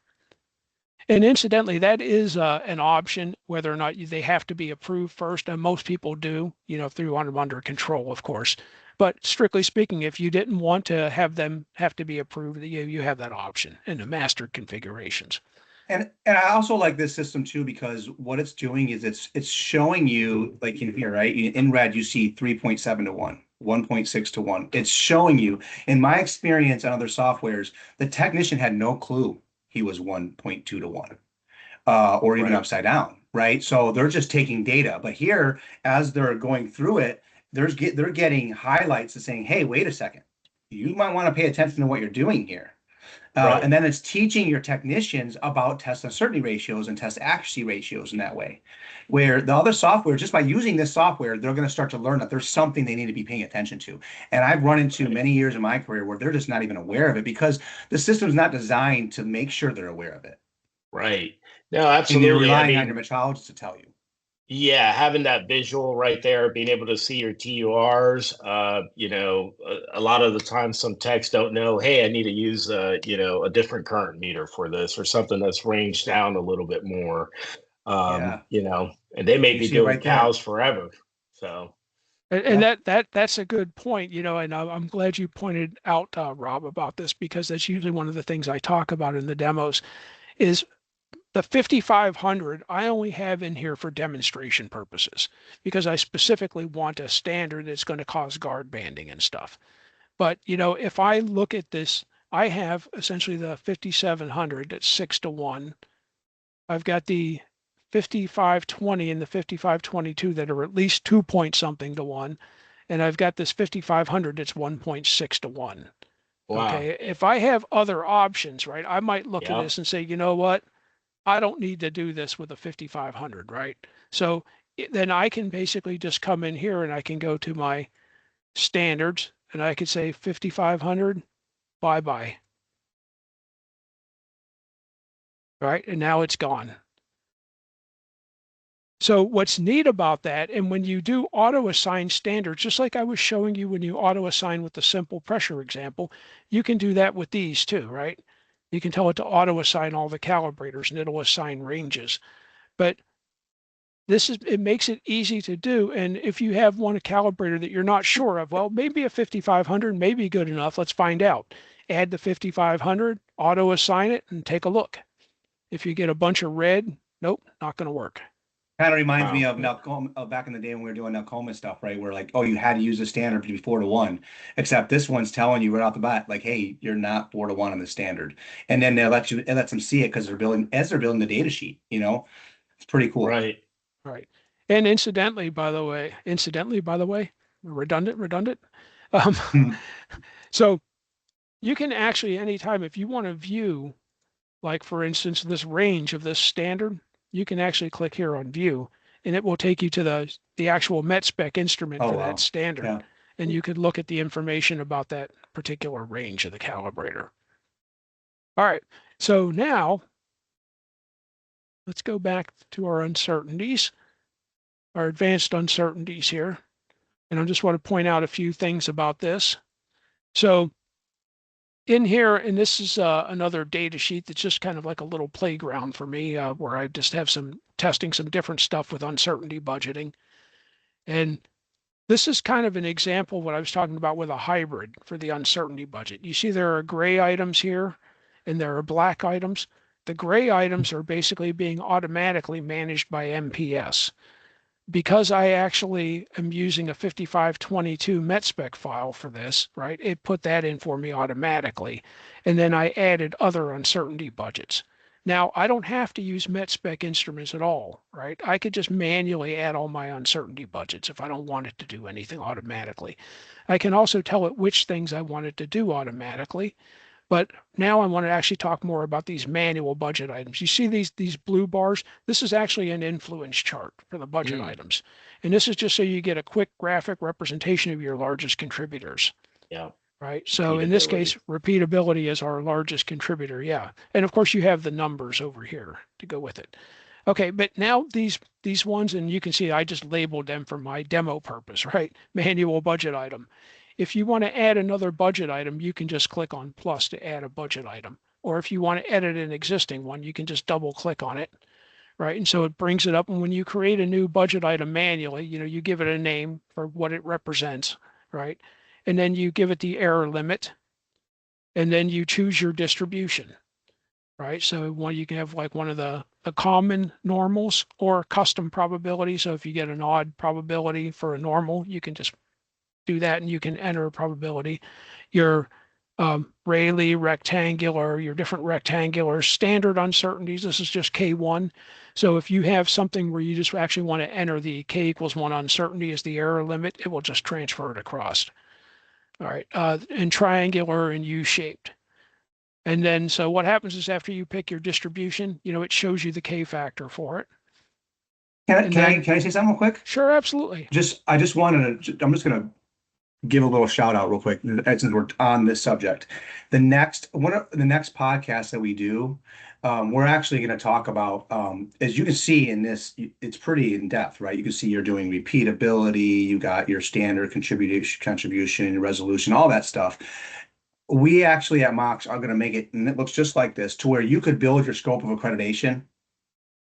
And incidentally, that is an option, whether or not they have to be approved first. And most people do, if they want them under control, of course. But strictly speaking, if you didn't want to have them have to be approved, you have that option in the master configurations. And I also like this system too because what it's doing is it's showing you like in here, right? In red, you see 3.7 to 1, 1.6 to 1. It's showing you, in my experience on other softwares, the technician had no clue he was 1.2 to 1, or even Right. upside down, right? So they're just taking data. But here, as they're going through it, they're getting highlights of saying, hey, wait a second, you might want to pay attention to what you're doing here. Right. And then it's teaching your technicians about test uncertainty ratios and test accuracy ratios in that way. Where the other software, just by using this software, they're going to start to learn that there's something they need to be paying attention to. And I've run into Right. many years in my career where they're just not even aware of it because the system's not designed to make sure they're aware of it. Right. No, And you're absolutely. I relying on your mean, metrologist to tell you. yeah, having that visual right there, being able to see your TURs, a lot of the time some techs don't know, hey, I need to use a different current meter for this, or something that's ranged down a little bit more. Yeah. And they may You be see it doing right there. cows forever. So. And Yep. that's a good point, and I'm glad you pointed out, Rob, about this because that's usually one of the things I talk about in the demos is the 5500 I only have in here for demonstration purposes because I specifically want a standard that's going to cause guard banding and stuff. But, if I look at this, I have essentially the 5700 that's 6 to 1. I've got the 5520 and the 5522 that are at least 2 point something to 1. And I've got this 5500 that's 1.6 to 1. Wow. Okay. If I have other options, right, I might look at Yeah. this and say, you know what? I don't need to do this with a 5500, right? So then I can basically just come in here and I can go to my standards and I could say 5500, bye bye. Right. And now it's gone. So what's neat about that, and when you do auto assign standards, just like I was showing you when you auto assign with the simple pressure example, you can do that with these too, right? You can tell it to auto assign all the calibrators and it'll assign ranges. But it makes it easy to do. And if you have one calibrator that you're not sure of, well, maybe a 5500 may be good enough. Let's find out. Add the 5500, auto assign it, and take a look. If you get a bunch of red, nope, not going to work. Kind of reminds me Wow. of back in the day when we were doing Nalcoma stuff, right? Where like, oh, you had to use the standard to be 4-1, except this one's telling you right off the bat, like, hey, you're not 4-1 on the standard, and then it lets them see it because they're building the data sheet. It's pretty cool. Right. Right. And incidentally, by the way, redundant. Um, Hmm. so you can actually anytime if you want to view, like for instance, this range of this standard, you can actually click here on view, and it will take you to the actual met spec instrument Oh for that wow. standard, Yeah. and you could look at the information about that particular range of the calibrator. All right. So now let's go back to our uncertainties, our advanced uncertainties here. And I just want to point out a few things about this. So in here, and this is another data sheet that's just kind of like a little playground for me where I just have testing some different stuff with uncertainty budgeting. And this is kind of an example of what I was talking about with a hybrid for the uncertainty budget. You see there are gray items here and there are black items. The gray items are basically being automatically managed by MPS. Because I actually am using a 5522 metspec file for this, right? It put that in for me automatically. And then I added other uncertainty budgets. Now, I don't have to use metspec instruments at all, right? I could just manually add all my uncertainty budgets if I don't want it to do anything automatically. I can also tell it which things I want it to do automatically. But now I want to actually talk more about these manual budget items. You see these blue bars? This is actually an influence chart for the budget items. And this is just so you get a quick graphic representation of your largest contributors, Yeah. right? So in this Repeatability. case, repeatability is our largest contributor. Yeah. And of course you have the numbers over here to go with it. Okay, but now these ones, and you can see I just labeled them for my demo purpose, right? Manual budget item. If you want to add another budget item, you can just click on plus to add a budget item. Or if you want to edit an existing one, you can just double click on it, right? And so it brings it up. And when you create a new budget item manually, you give it a name for what it represents, right? And then you give it the error limit, and then you choose your distribution, right? So you can have like one of the common normals or custom probability. So if you get an odd probability for a normal, you can just do that and you can enter a probability. Your Rayleigh rectangular, your different rectangular standard uncertainties. This is just K1. So if you have something where you just actually want to enter the K=1 uncertainty as the error limit, it will just transfer it across. All right, and triangular and U-shaped. And then, so what happens is after you pick your distribution, it shows you the K factor for it. Can I say something real quick? Sure, absolutely. I just wanted to. I'm just gonna give a little shout out real quick since we're on this subject. The next podcast that we do, we're actually going to talk about, as you can see in this, it's pretty in depth, right? You can see you're doing repeatability, you got your standard contribution, resolution, all that stuff. We actually at MOX are going to make it, and it looks just like this, to where you could build your scope of accreditation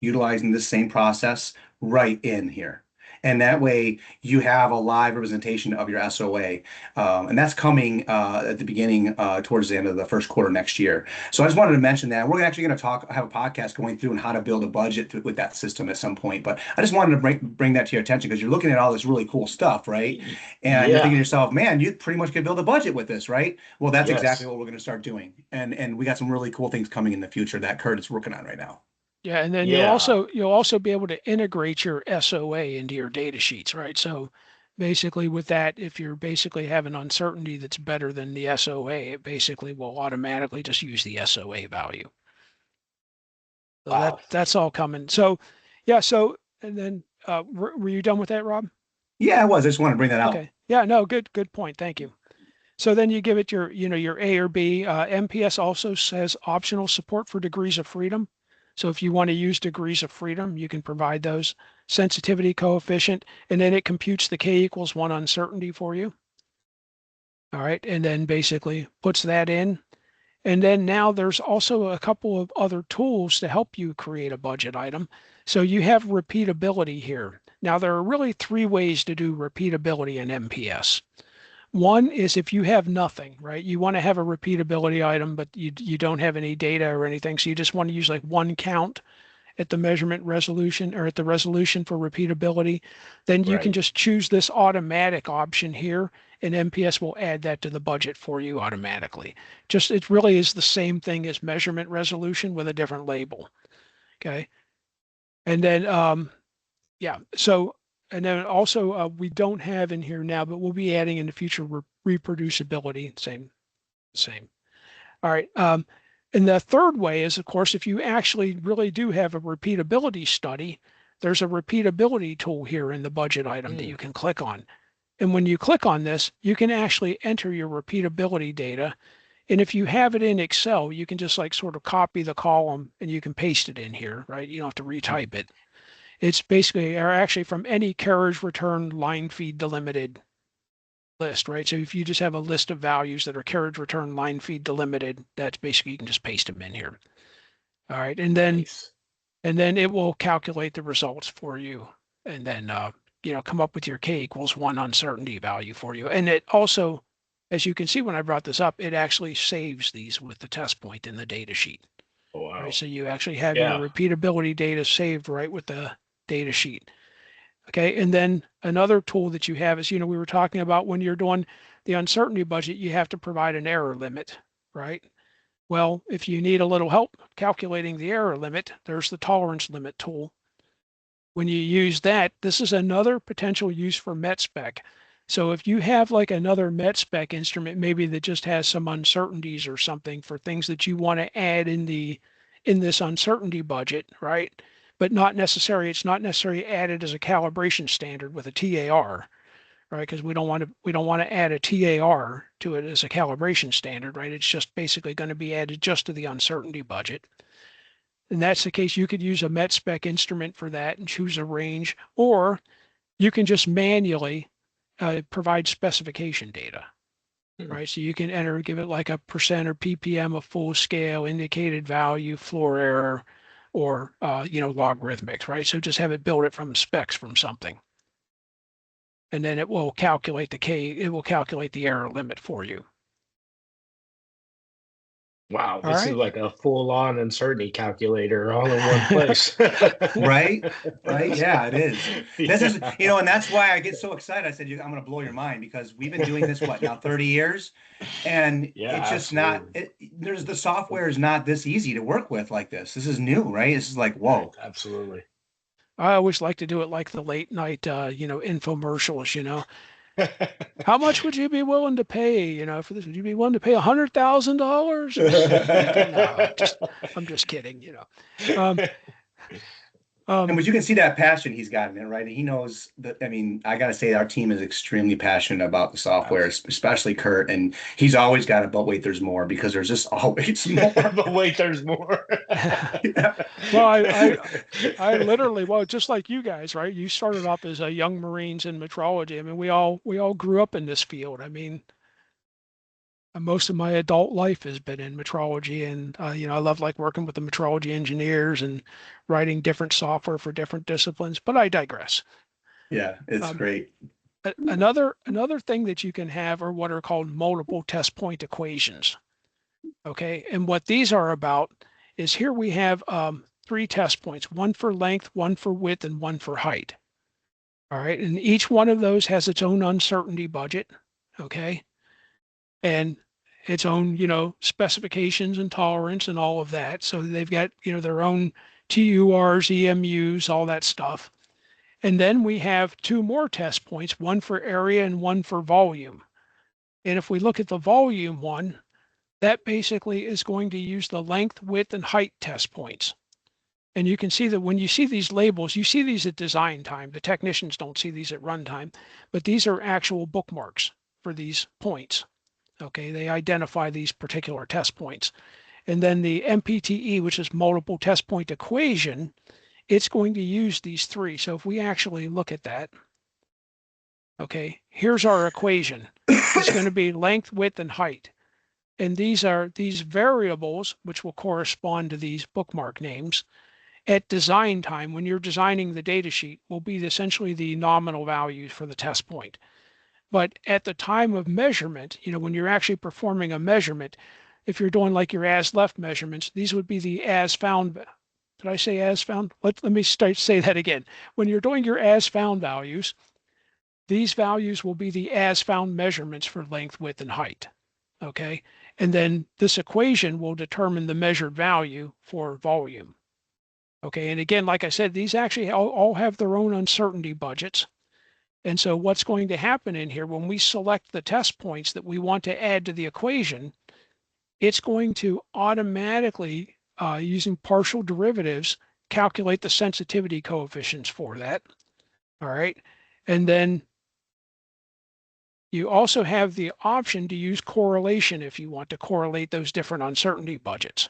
utilizing this same process right in here. And that way you have a live representation of your SOA. And that's coming at the beginning, towards the end of the first quarter next year. So I just wanted to mention that. We're actually going to have a podcast going through on how to build a budget with that system at some point. But I just wanted to bring that to your attention because you're looking at all this really cool stuff, right? And you're thinking to yourself, man, you pretty much could build a budget with this, right? Well, that's exactly what we're going to start doing. And we got some really cool things coming in the future that Kurt is working on right now. Yeah, and then you'll also be able to integrate your SOA into your data sheets, right? So basically with that, if you're basically have an uncertainty that's better than the SOA, it basically will automatically just use the SOA value. So Wow. that's all coming. So yeah, and then were you done with that, Rob? Yeah, I was. I just want to bring that out. Okay. Yeah, no, good point. Thank you. So then you give it your A or B. MPS also says optional support for degrees of freedom. So if you want to use degrees of freedom, you can provide those sensitivity coefficient, and then it computes the K=1 uncertainty for you. All right, and then basically puts that in. And then now there's also a couple of other tools to help you create a budget item. So you have repeatability here. Now, there are really three ways to do repeatability in MPS. One is if you have nothing, right? You want to have a repeatability item, but you don't have any data or anything. So you just want to use like one count at the measurement resolution or at the resolution for repeatability. Then you can Right. just choose this automatic option here, and MPS will add that to the budget for you automatically. Just it really is the same thing as measurement resolution with a different label. Okay. And then yeah, so and then also we don't have in here now, but we'll be adding in the future reproducibility. Same. All right. And the third way is, of course, if you actually really do have a repeatability study, there's a repeatability tool here in the budget item that you can click on. And when you click on this, you can actually enter your repeatability data. And if you have it in Excel, you can just like sort of copy the column and you can paste it in here, right? You don't have to retype it. It's basically, or actually from any carriage return line feed delimited list, right? So if you just have a list of values that are carriage return line feed delimited, that's basically, you can just paste them in here. All right. Nice. And then it will calculate the results for you. And then, come up with your K=1 uncertainty value for you. And it also, as you can see, when I brought this up, it actually saves these with the test point in the data sheet. Oh, wow. Right. So you actually have Yeah. your repeatability data saved right with the data sheet. Okay. And then another tool that you have is, we were talking about when you're doing the uncertainty budget, you have to provide an error limit, right? Well, if you need a little help calculating the error limit, there's the tolerance limit tool. When you use that, this is another potential use for MetSpec. So if you have like another MetSpec instrument, maybe that just has some uncertainties or something for things that you want to add in this uncertainty budget, right? But it's not necessarily added as a calibration standard with a TAR, right? Because we don't want to add a TAR to it as a calibration standard, right? It's just basically going to be added just to the uncertainty budget. In that's the case, you could use a MetSpec instrument for that and choose a range, or you can just manually provide specification data, right? So you can give it like a percent or ppm of full scale, indicated value, floor error, or logarithmics, right? So just have it build it from specs from something, and then it will calculate the error limit for you. Wow, All this is right. like a full-on uncertainty calculator all in one place. Right? Yeah, it is. This is, Yeah. and that's why I get so excited. I said, I'm going to blow your mind because we've been doing this, what, now 30 years? And Yeah, it's just absolutely. the software is not this easy to work with like this. This is new, right? This is like, Right, whoa. absolutely. I always like to do it like the late night, infomercials. How much would you be willing to pay, for this? Would you be willing to pay $100,000? No, I'm just kidding. Um, And but you can see that passion he's got in it, right? He knows that. I mean, I got to say, our team is extremely passionate about the software, especially Kurt. And he's always got it, but wait, there's more because there's just always more. But wait, there's more. Yeah. Well, I literally, well, just like you guys, right? You started off as a young Marines in metrology. I mean, we all grew up in this field. I mean, most of my adult life has been in metrology, and I love like working with the metrology engineers and writing different software for different disciplines. But I digress. Yeah, it's Um, great. another thing that you can have are what are called multiple test point equations. Okay, and what these are about is here we have three test points: one for length, one for width, and one for height. All right, and each one of those has its own uncertainty budget. Okay, and its own, specifications and tolerance and all of that. So they've got, their own TURs, EMUs, all that stuff. And then we have two more test points, one for area and one for volume. And if we look at the volume one, that basically is going to use the length, width, and height test points. And you can see that when you see these labels, you see these at design time. The technicians don't see these at runtime, but these are actual bookmarks for these points. Okay, they identify these particular test points. And then the MPTE, which is multiple test point equation, it's going to use these three. So if we actually look at that, okay, here's our equation. It's going to be length, width, and height. And these are these variables, which will correspond to these bookmark names. at design time, when you're designing the data sheet, will be essentially the nominal values for the test point. But at the time of measurement, when you're actually performing a measurement, if you're doing like your as left measurements, these would be the as found. Did I say as found? Let me say that again. When you're doing your as found values, these values will be the as found measurements for length, width, and height. Okay. And then this equation will determine the measured value for volume. Okay. And again, like I said, these actually all have their own uncertainty budgets. And so what's going to happen in here when we select the test points that we want to add to the equation, it's going to automatically, using partial derivatives, calculate the sensitivity coefficients for that. All right. And then you also have the option to use correlation if you want to correlate those different uncertainty budgets.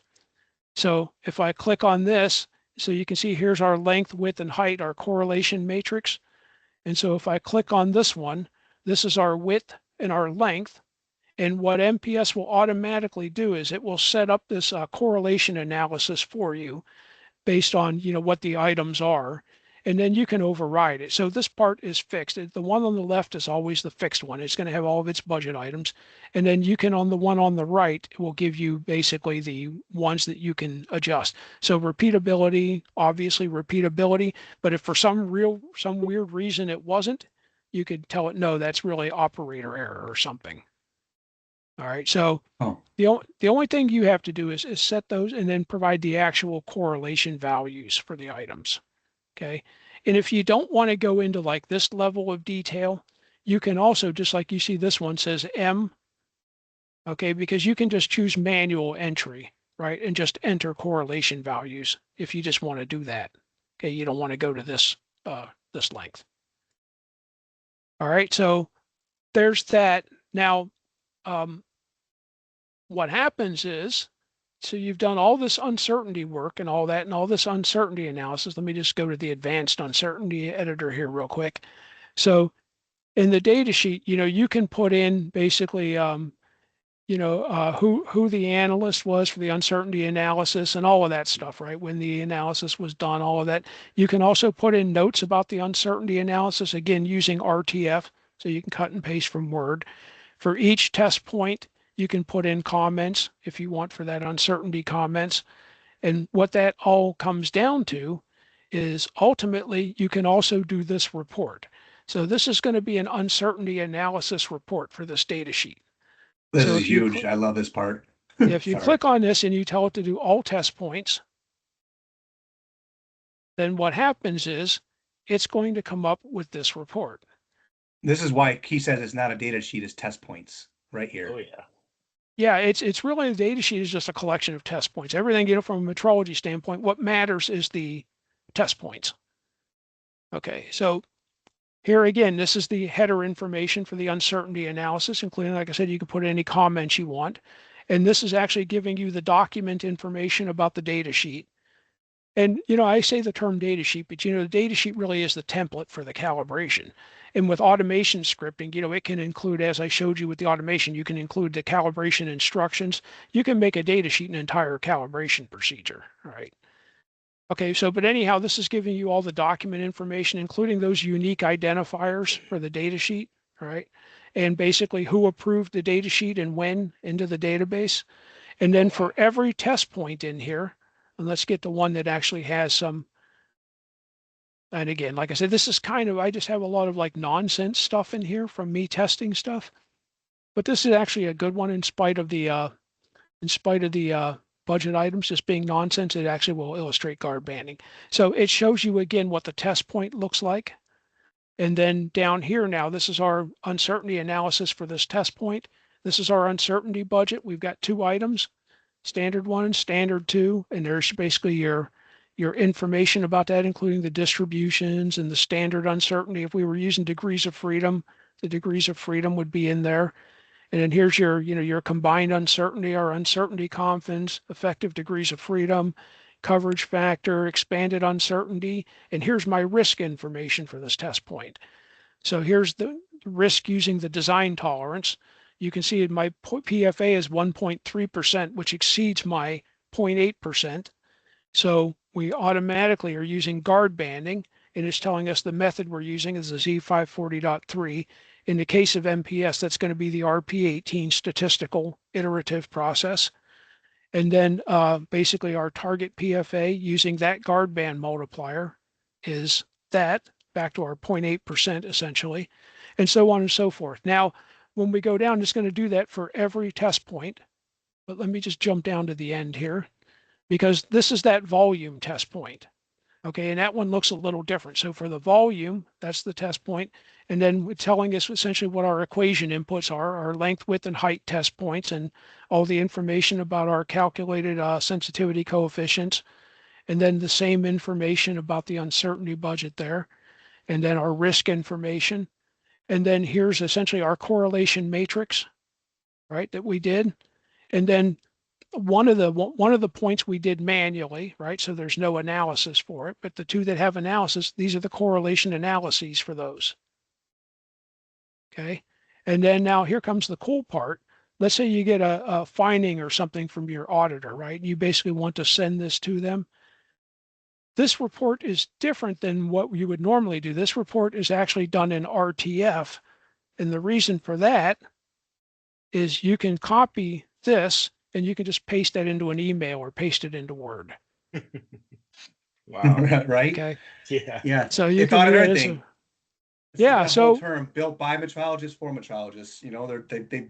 So if I click on this, so you can see here's our length, width, and height, our correlation matrix. And so if I click on this one, this is our width and our length. And what MPS will automatically do is it will set up this correlation analysis for you based on what the items are, and then you can override it. So this part is fixed. The one on the left is always the fixed one. It's going to have all of its budget items, and then you can, on the one on the right, it will give you basically the ones that you can adjust. So repeatability, obviously repeatability, but if for some weird reason it wasn't, you could tell it no, that's really operator error or something. All right, so the only thing you have to do is set those and then provide the actual correlation values for the items. Okay, and if you don't want to go into like this level of detail, you can also, just like you see this one says M, okay, because you can just choose manual entry, right, and just enter correlation values if you just want to do that. Okay, you don't want to go to this this length. All right, so there's that. Now, what happens is, so you've done all this uncertainty work and all that and all this uncertainty analysis. Let me just go to the advanced uncertainty editor here real quick. So in the data sheet, you can put in basically, who the analyst was for the uncertainty analysis and all of that stuff, right? When the analysis was done, all of that. You can also put in notes about the uncertainty analysis, again, using RTF. So you can cut and paste from Word. For each test point, you can put in comments if you want for that uncertainty comments. And what that all comes down to is ultimately you can also do this report. So this is going to be an uncertainty analysis report for this data sheet. This is huge. I love this part. If you click on this and you tell it to do all test points, then what happens is it's going to come up with this report. This is why he says it's not a data sheet, it's test points right here. Oh, yeah. Yeah, it's really, the data sheet is just a collection of test points. Everything, from a metrology standpoint, what matters is the test points. Okay, so here again, this is the header information for the uncertainty analysis, including, like I said, you can put any comments you want. And this is actually giving you the document information about the data sheet. And, I say the term data sheet, but, the data sheet really is the template for the calibration. And with automation scripting, it can include, as I showed you with the automation, you can include the calibration instructions. You can make a data sheet an entire calibration procedure, all right? Okay, so, but anyhow, this is giving you all the document information, including those unique identifiers for the data sheet, all right? And basically who approved the data sheet and when into the database. And then for every test point in here, and let's get the one that actually has some, and again, like I said, this is I just have a lot of like nonsense stuff in here from me testing stuff. But this is actually a good one in spite of the budget items just being nonsense. It actually will illustrate guard banding. So it shows you again what the test point looks like. And then down here now, this is our uncertainty analysis for this test point. This is our uncertainty budget. We've got 2 items, standard 1 and standard 2, and there's basically your information about that, including the distributions and the standard uncertainty. If we were using degrees of freedom, the degrees of freedom would be in there. And then here's your, your combined uncertainty, our uncertainty confidence, effective degrees of freedom, coverage factor, expanded uncertainty. And here's my risk information for this test point. So here's the risk using the design tolerance. You can see my PFA is 1.3%, which exceeds my 0.8%. So we automatically are using guard banding, and it's telling us the method we're using is the Z540.3. In the case of MPS, that's going to be the RP18 statistical iterative process. And then basically our target PFA using that guard band multiplier is that back to our 0.8% essentially, and so on and so forth. Now, when we go down, it's going to do that for every test point. But let me just jump down to the end here because this is that volume test point. Okay, and that one looks a little different. So for the volume, that's the test point. And then it's telling us essentially what our equation inputs are, our length, width, and height test points, and all the information about our calculated sensitivity coefficients. And then the same information about the uncertainty budget there. And then our risk information. And then here's essentially our correlation matrix, right, that we did. And then one of the points we did manually, right? So there's no analysis for it, but the two that have analysis, these are the correlation analyses for those. Okay. And then now here comes the cool part. Let's say you get a finding or something from your auditor, right? You basically want to send this to them. This report is different than what you would normally do. This report is actually done in RTF. And the reason for that is you can copy this and you can just paste that into an email or paste it into Word. Wow. Right? Okay. Yeah. Yeah. So you It's can do auditor that as thing. yeah. That whole So term built by metrologists for metrologists.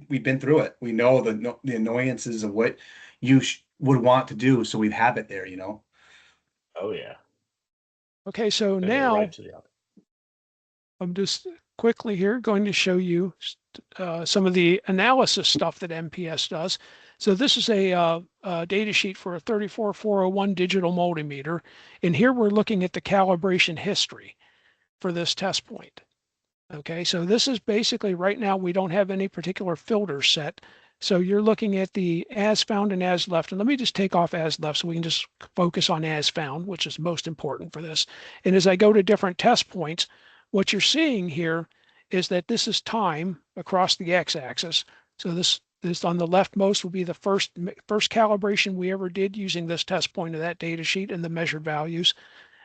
We've been through it. We know the annoyances of what you would want to do, so we have it there. Oh yeah. okay. So Send it right now to the auditor. I'm just quickly here going to show you some of the analysis stuff that MPS does. So this is a data sheet for a 34401 digital multimeter. And here we're looking at the calibration history for this test point. Okay, so this is basically right now we don't have any particular filter set. So you're looking at the as found and as left. And let me just take off as left so we can just focus on as found, which is most important for this. And as I go to different test points, what you're seeing here is that this is time across the x-axis. So this on the leftmost will be the first calibration we ever did using this test point of that data sheet and the measured values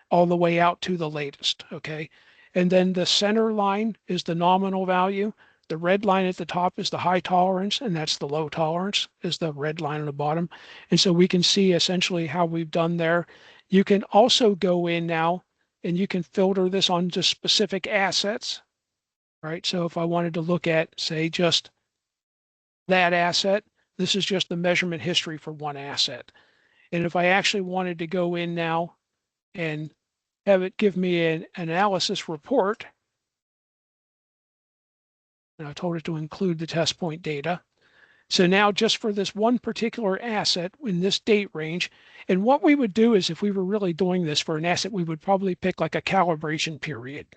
all the way out to the latest, okay? And then the center line is the nominal value. The red line at the top is the high tolerance, and that's the low tolerance is the red line on the bottom. And so we can see essentially how we've done there. You can also go in now and you can filter this on just specific assets, right? So if I wanted to look at, say, just that asset, this is just the measurement history for one asset. And if I actually wanted to go in now and have it give me an analysis report. And I told it to include the test point data. So now just for this one particular asset in this date range, and what we would do is if we were really doing this for an asset, we would probably pick like a calibration period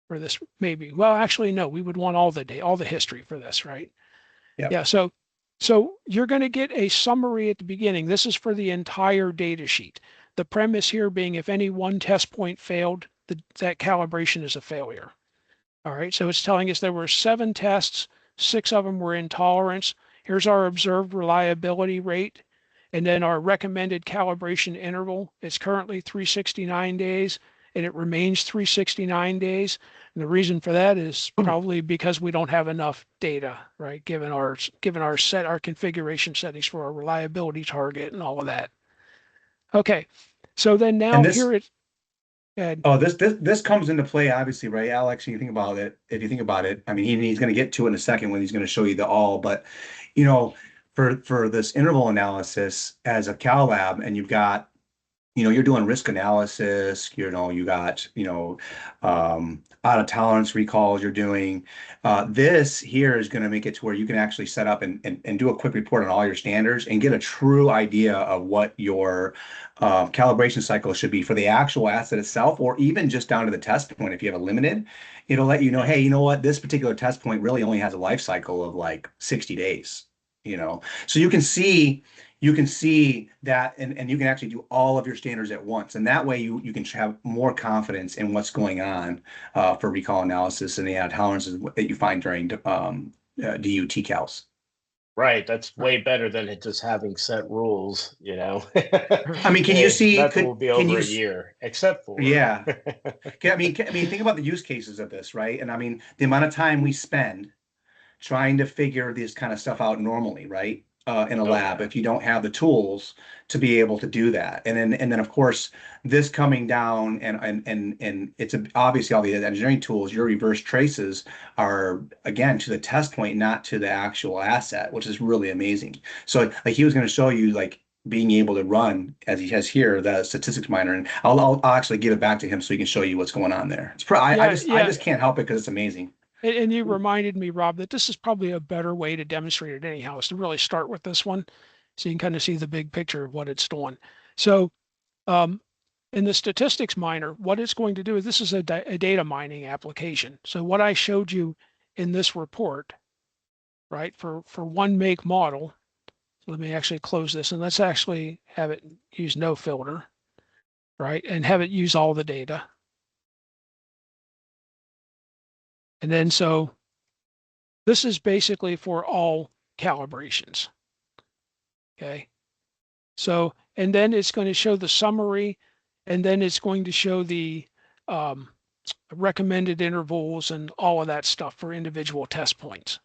for this maybe. Well, actually, no, we would want all the history for this, right? Yep. Yeah, so you're going to get a summary at the beginning. This is for the entire data sheet. The premise here being if any one test point failed, that calibration is a failure. All right, so it's telling us there were 7 tests, 6 of them were in tolerance. Here's our observed reliability rate, and then our recommended calibration interval is currently 369 days, and it remains 369 days. And the reason for that is probably because we don't have enough data, right? Given our configuration settings for our reliability target and all of that. Okay, so then now And this here it. And Oh, this comes into play, obviously, right, Alex? You think about it. If you think about it, I mean, he's going to get to it in a second when he's going to show you the all. But you know, for this interval analysis as a Cal lab, and you've got you're doing risk analysis, you got, out of tolerance recalls you're doing. This here is going to make it to where you can actually set up and do a quick report on all your standards and get a true idea of what your calibration cycle should be for the actual asset itself, or even just down to the test point. If you have a limited, it'll let you know, hey, you know what, this particular test point really only has a life cycle of like 60 days, so you can see that, and you can actually do all of your standards at once. And that way you can have more confidence in what's going on for recall analysis and the tolerances that you find during DUT cals. Right. That's Right. way better than it just having set rules, you know. I mean, can you see, That will be can over you, a year, except for yeah. I mean, think about the use cases of this, right? And I mean, the amount of time we spend trying to figure this kind of stuff out normally, right? In a oh lab, yeah. if you don't have the tools to be able to do that, and then of course this coming down and it's obviously all the engineering tools. Your reverse traces are again to the test point, not to the actual asset, which is really amazing. So like he was going to show you like being able to run as he has here the statistics miner, and I'll actually give it back to him so he can show you what's going on there. Yeah, I yeah. just can't help it because it's amazing. And you reminded me, Rob, that this is probably a better way to demonstrate it anyhow, is to really start with this one so you can kind of see the big picture of what it's doing. So um, in the statistics miner, what it's going to do is this is a data mining application. So what I showed you in this report, right, for one make model, let me actually close this and let's actually have it use no filter, right, and have it use all the data. And then so this is basically for all calibrations. Okay. So, and then it's going to show the summary, and then it's going to show the um, recommended intervals and all of that stuff for individual test points.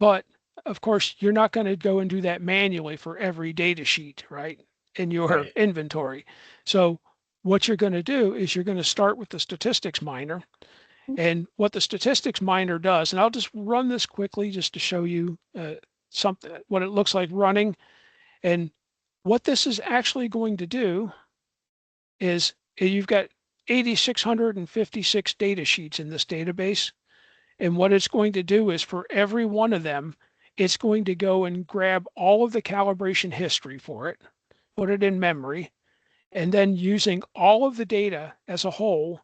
But of course, you're not going to go and do that manually for every data sheet, right, in your Right. inventory. So what you're going to do is you're going to start with the statistics miner. And what the statistics miner does, and I'll just run this quickly just to show you something, what it looks like running. And what this is actually going to do is you've got 8,656 data sheets in this database. And what it's going to do is for every one of them, it's going to go and grab all of the calibration history for it, put it in memory, and then using all of the data as a whole,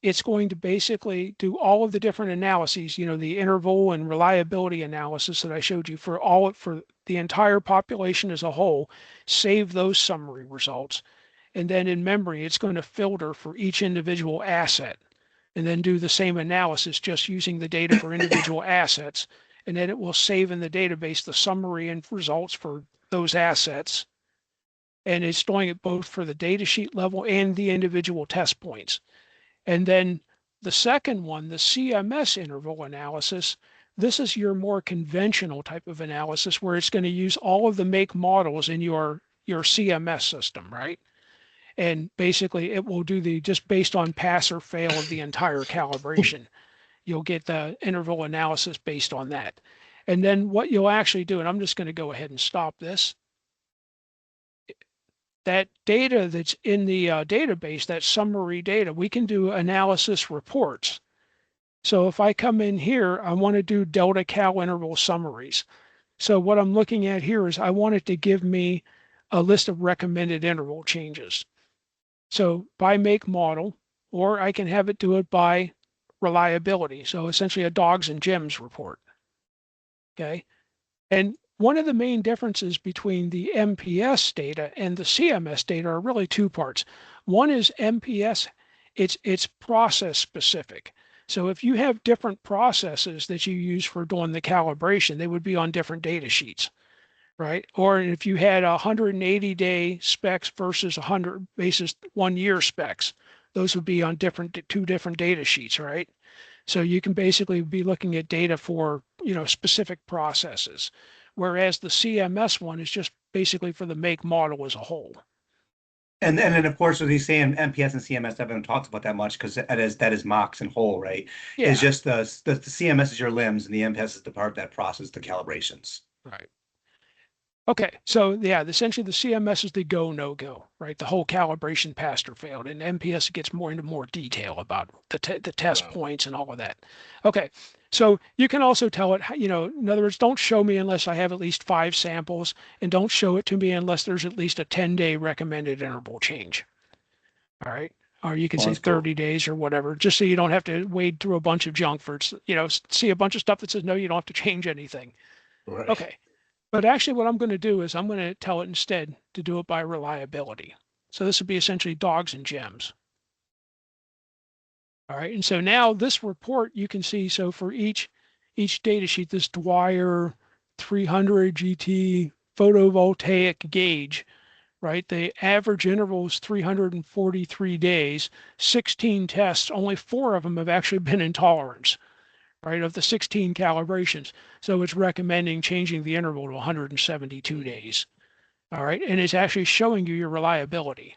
it's going to basically do all of the different analyses, the interval and reliability analysis that I showed you for the entire population as a whole, save those summary results. And then in memory, it's going to filter for each individual asset and then do the same analysis just using the data for individual assets. And then it will save in the database the summary and results for those assets. And it's doing it both for the data sheet level and the individual test points. And then the second one, the CMS interval analysis, this is your more conventional type of analysis where it's going to use all of the make models in your CMS system, right? And basically it will do the just based on pass or fail of the entire calibration. You'll get the interval analysis based on that. And then what you'll actually do, and I'm just going to go ahead and stop this, that data that's in the database, that summary data, we can do analysis reports. So if I come in here, I want to do delta cal interval summaries. So what I'm looking at here is I want it to give me a list of recommended interval changes. So by make model, or I can have it do it by reliability. So essentially a dogs and gems report. Okay. And one of the main differences between the MPS data and the CMS data are really two parts. One is MPS, it's process specific. So if you have different processes that you use for doing the calibration, they would be on different data sheets, right? Or if you had 180-day specs versus 100 basis 1 year specs, those would be on two different data sheets, right? So you can basically be looking at data for, specific processes, whereas the CMS one is just basically for the make model as a whole. And then of course, with these same MPS and CMS, everyone talks about that much because that is MOX and whole, right? Is Yeah, just the CMS is your limbs and the MPS is the part that processes the calibrations. right. Okay, so yeah, essentially the CMS is the go, no go, right? The whole calibration passed or failed, and MPS gets more into more detail about the test Wow. points and all of that. Okay, so you can also tell it, in other words, don't show me unless I have at least 5 samples, and don't show it to me unless there's at least a 10-day recommended interval change. All right. Or you can Well, say that's cool. 30 days or whatever, just so you don't have to wade through a bunch of junk for, see a bunch of stuff that says, no, you don't have to change anything. Right. Okay. But actually what I'm going to do is I'm going to tell it instead to do it by reliability. So this would be essentially dogs and gems. All right. And so now this report you can see, so for each, each data sheet, this Dwyer 300 GT photovoltaic gauge, right? The average interval is 343 days, 16 tests, only 4 of them have actually been in tolerance, right, of the 16 calibrations. So it's recommending changing the interval to 172 days, all right? And it's actually showing you your reliability.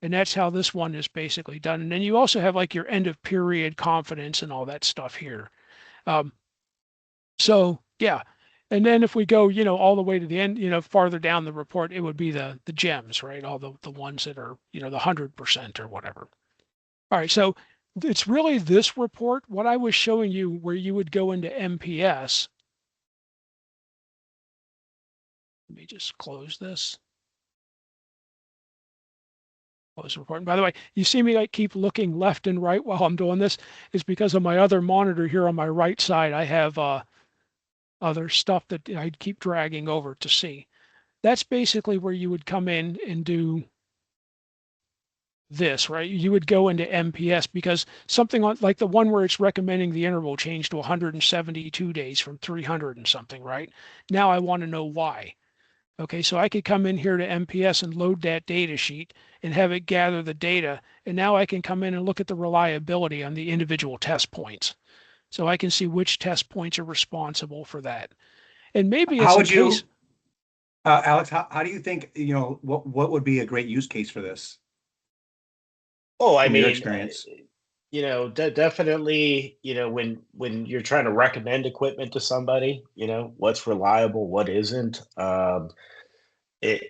And that's how this one is basically done. And then you also have like your end of period confidence and all that stuff here. So yeah. And then if we go, all the way to the end, farther down the report, it would be the gems, right? All the ones that are, the 100% or whatever. All right. So it's really this report. What I was showing you where you would go into MPS. Let me just close this. Close report. And by the way, you see me like keep looking left and right while I'm doing this is because of my other monitor here on my right side. I have other stuff that I keep dragging over to see. That's basically where you would come in and do this, right? You would go into MPS because something like the one where it's recommending the interval change to 172 days from 300 and something, right? Now I want to know why. Okay, so I could come in here to MPS and load that data sheet and have it gather the data. And now I can come in and look at the reliability on the individual test points. So I can see which test points are responsible for that. And maybe it's How a would you, case. Alex, how do you think, what would be a great use case for this Oh, I from your mean, experience? definitely, when you're trying to recommend equipment to somebody, what's reliable, what isn't. It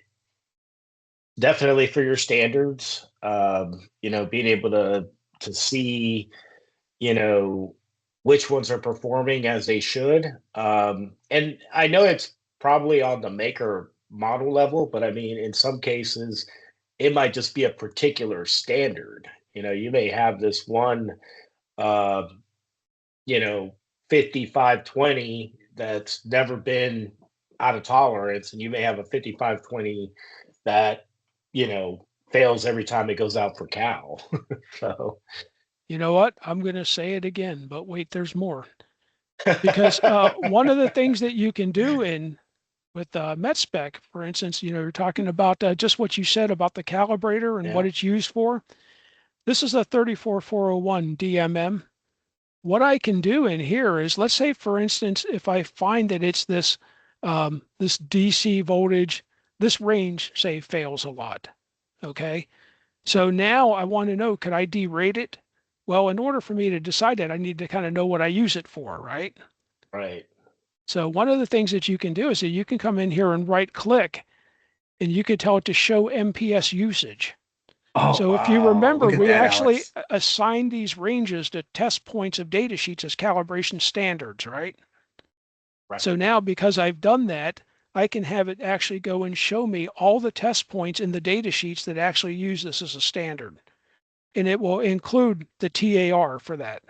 definitely for your standards, being able to see, which ones are performing as they should. And I know it's probably on the maker model level, but I mean, in some cases, it might just be a particular standard. You may have this one, uh, 5520 that's never been out of tolerance, and you may have a 5520 that, fails every time it goes out for cal. So, You know what? I'm going to say it again, but wait, there's more. Because one of the things that you can do with MetSpec, for instance, you're talking about just what you said about the calibrator and what yeah, it's used for. This is a 34401 DMM. What I can do in here is, let's say, for instance, if I find that it's this this DC voltage, this range, say, fails a lot. Okay. So now I want to know, could I derate it? Well, in order for me to decide that, I need to kind of know what I use it for, right? right. So one of the things that you can do is that you can come in here and right click and you can tell it to show MPS usage. Oh, So if you wow. remember, Look at we that, actually Alex. assigned these ranges to test points of data sheets as calibration standards, right? Right. So now because I've done that, I can have it actually go and show me all the test points in the data sheets that actually use this as a standard. And it will include the TAR for that.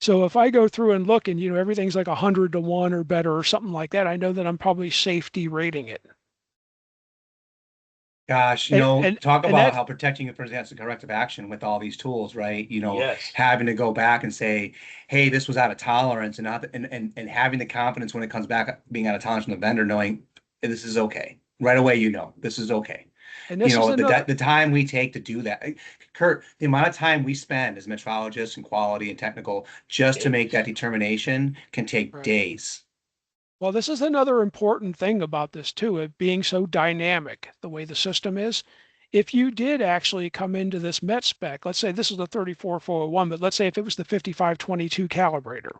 So if I go through and look and everything's like 100 to 1 or better or something like that, I know that I'm probably safe derating it. Gosh, And talk and about that how protecting it against corrective action with all these tools, right? Yes. Having to go back and say, hey, this was out of tolerance, and not and having the confidence when it comes back being out of tolerance from the vendor, knowing this is okay. Right away, this is okay. and this is another The time we take to do that. Kurt, the amount of time we spend as metrologists and quality and technical just to make that Days. determination can take right. days. Well, this is another important thing about this too, it being so dynamic, the way the system is. If you did actually come into this MET spec, let's say this is the 34401, but let's say if it was the 5522 calibrator,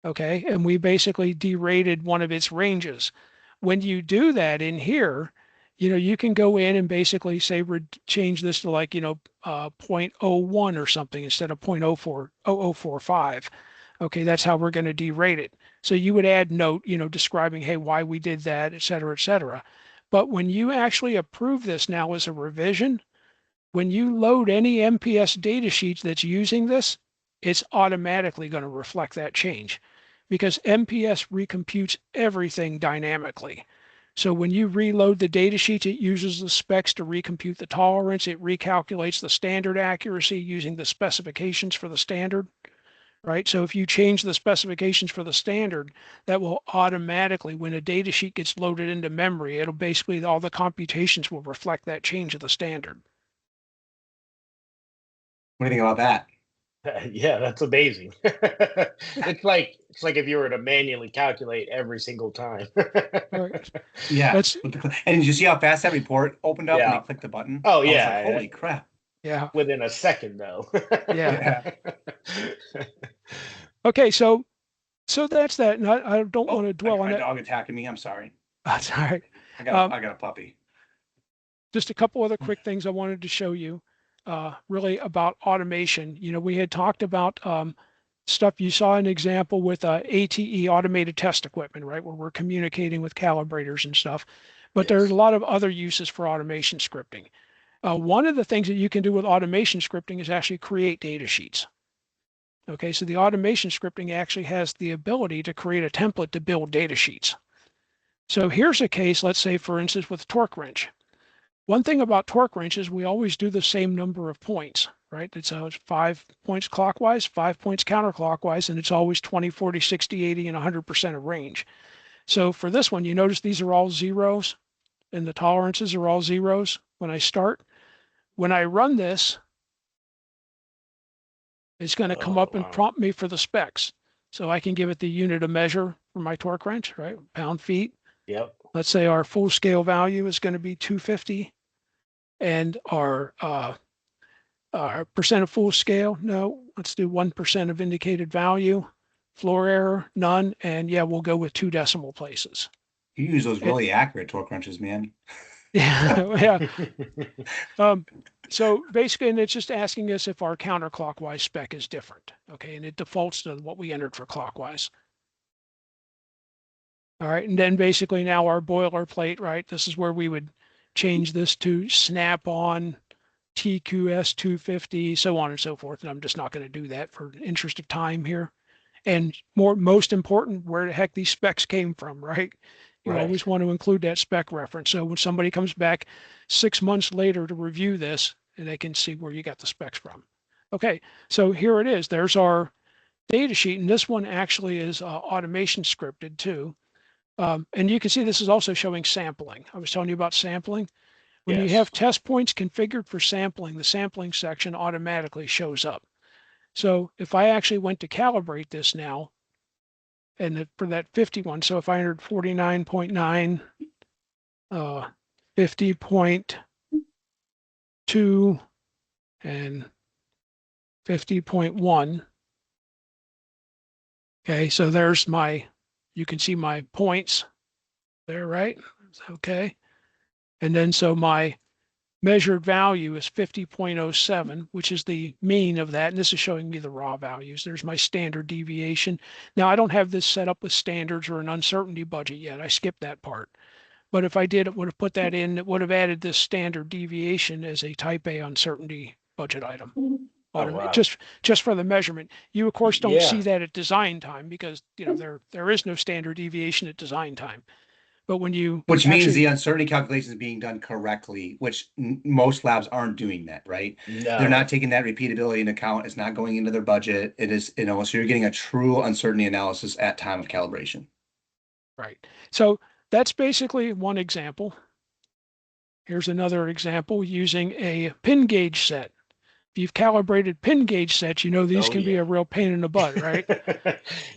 okay, and we basically derated one of its ranges. When you do that in here, you can go in and basically say change this to like 0.01 or something instead of 0.045. Okay, that's how we're going to derate it. So you would add note, describing, hey, why we did that, et cetera, et cetera. But when you actually approve this now as a revision, when you load any MPS data sheets that's using this, it's automatically going to reflect that change because MPS recomputes everything dynamically. So when you reload the data sheets, it uses the specs to recompute the tolerance. It recalculates the standard accuracy using the specifications for the standard. right? So if you change the specifications for the standard, that will automatically, when a data sheet gets loaded into memory, it'll basically, all the computations will reflect that change of the standard. What do you think about that? Yeah, that's amazing. It's like if you were to manually calculate every single time. Right. Yeah. That's, And did you see how fast that report opened up when you Yeah. clicked the button? Oh I was like, yeah, holy crap. yeah, within a second though. yeah. Yeah. Okay, so that's that. And I don't want Oh, to dwell on my that. dog attacking me. I'm sorry. That's all right. I got a puppy. Just a couple other quick things I wanted to show you, really about automation. You know, we had talked about stuff. You saw an example with ATE, automated test equipment, right, where we're communicating with calibrators and stuff. But there's a Yes. lot of other uses for automation scripting. One of the things that you can do with automation scripting is actually create data sheets. Okay, so the automation scripting actually has the ability to create a template to build data sheets. So here's a case, let's say, for instance, with torque wrench. One thing about torque wrenches, we always do the same number of points, right? It's 5 points clockwise, 5 points counterclockwise, and it's always 20, 40, 60, 80, and 100% of range. So for this one, you notice these are all zeros, and the tolerances are all zeros when I start. When I run this, it's going to come Oh up and wow. prompt me for the specs. So I can give it the unit of measure for my torque wrench, right? Pound feet. Yep. Let's say our full scale value is going to be 250, and our percent of full scale, no, let's do 1% of indicated value. Floor error, none, and yeah, we'll go with 2 decimal places. You use those It, really accurate torque wrenches, man. yeah, yeah. So basically, and it's just asking us if our counterclockwise spec is different. Okay, and it defaults to what we entered for clockwise. All right, and then basically now our boilerplate, right? This is where we would change this to snap on TQS 250, so on and so forth. And I'm just not going to do that for interest of time here. And most important, where the heck these specs came from, right? You Right. always want to include that spec reference. So when somebody comes back 6 months later to review this, they can see where you got the specs from. Okay, so here it is. There's our data sheet, and this one actually is automation scripted too. And you can see this is also showing sampling. I was telling you about sampling. When you Yes. have test points configured for sampling, the sampling section automatically shows up. So if I actually went to calibrate this now, and for that 51, so if I entered 49.9, 50.2, and 50.1. Okay, so there's you can see my points there, right? Okay. And then so my measured value is 50.07, which is the mean of that. And this is showing me the raw values. There's my standard deviation. Now, I don't have this set up with standards or an uncertainty budget yet. I skipped that part. But if I did, it would have put that in. It would have added this standard deviation as a type A uncertainty budget item. Oh wow. Just for the measurement. You, of course, don't see Yeah. that at design time because, there is no standard deviation at design time. But when you Which means the actually, uncertainty calculation is being done correctly, which most labs aren't doing that, right? They're No. not taking that repeatability into account. It's not going into their budget. It is, so you're getting a true uncertainty analysis at time of calibration. right. So that's basically one example. Here's another example using a pin gauge set. If you've calibrated pin gauge sets, these Oh can be yeah. a real pain in the butt, right?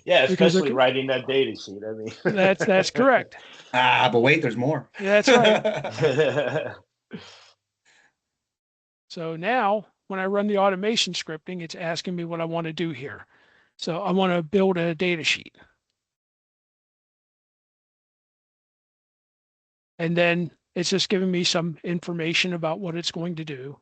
Yeah, Because especially writing that data sheet. I mean. that's correct. But wait, there's more. That's right. So now when I run the automation scripting, it's asking me what I want to do here. So I want to build a data sheet. And then it's just giving me some information about what it's going to do.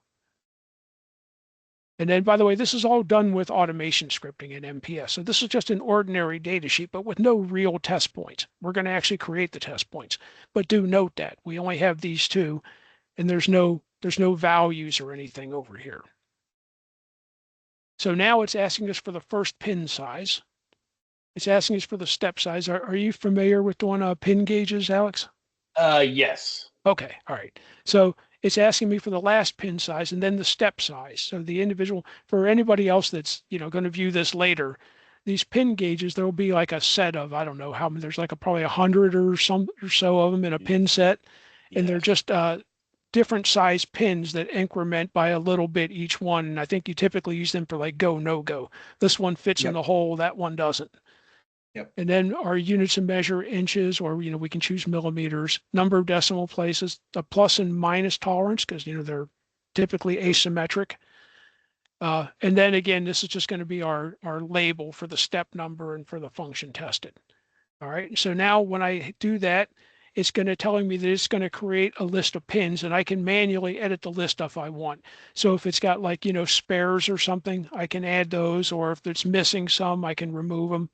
And then, by the way, this is all done with automation scripting in MPS. So this is just an ordinary data sheet, but with no real test points. We're going to actually create the test points. But do note that we only have these two, and there's no values or anything over here. So now it's asking us for the first pin size. It's asking us for the step size. Are you familiar with doing pin gauges, Alex? Yes. Okay, all right. So it's asking me for the last pin size and then the step size. So the individual, for anybody else that's, going to view this later, these pin gauges, there will be like a set of, I don't know how many, there's like probably 100 or so of them in a pin set. And they're Yes. just different size pins that increment by a little bit each one. And I think you typically use them for like go, no go. This one fits in Yep. the hole, that one doesn't. Yep. And then our units of measure inches, or we can choose millimeters, number of decimal places, a plus and minus tolerance, because they're typically asymmetric. And then again, this is just going to be our label for the step number and for the function tested. All right. So now when I do that, it's going to telling me that it's going to create a list of pins, and I can manually edit the list if I want. So if it's got like, spares or something, I can add those, or if it's missing some, I can remove them.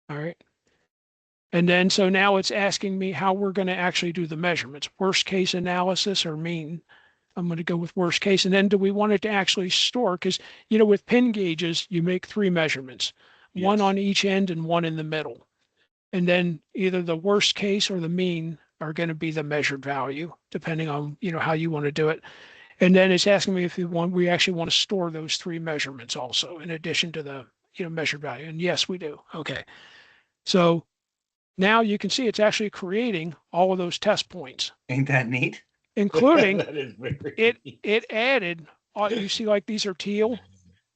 All right. And then, so now it's asking me how we're going to actually do the measurements, worst case analysis or mean. I'm going to go with worst case. And then do we want it to actually store? Because, with pin gauges, you make 3 measurements, one Yes. on each end and one in the middle. And then either the worst case or the mean are going to be the measured value, depending on, how you want to do it. And then it's asking me if we actually want to store those 3 measurements also, in addition to the, measured value. And yes, we do. Okay. So now you can see it's actually creating all of those test points, Ain't that neat? including That is very it added, you see like these are teal,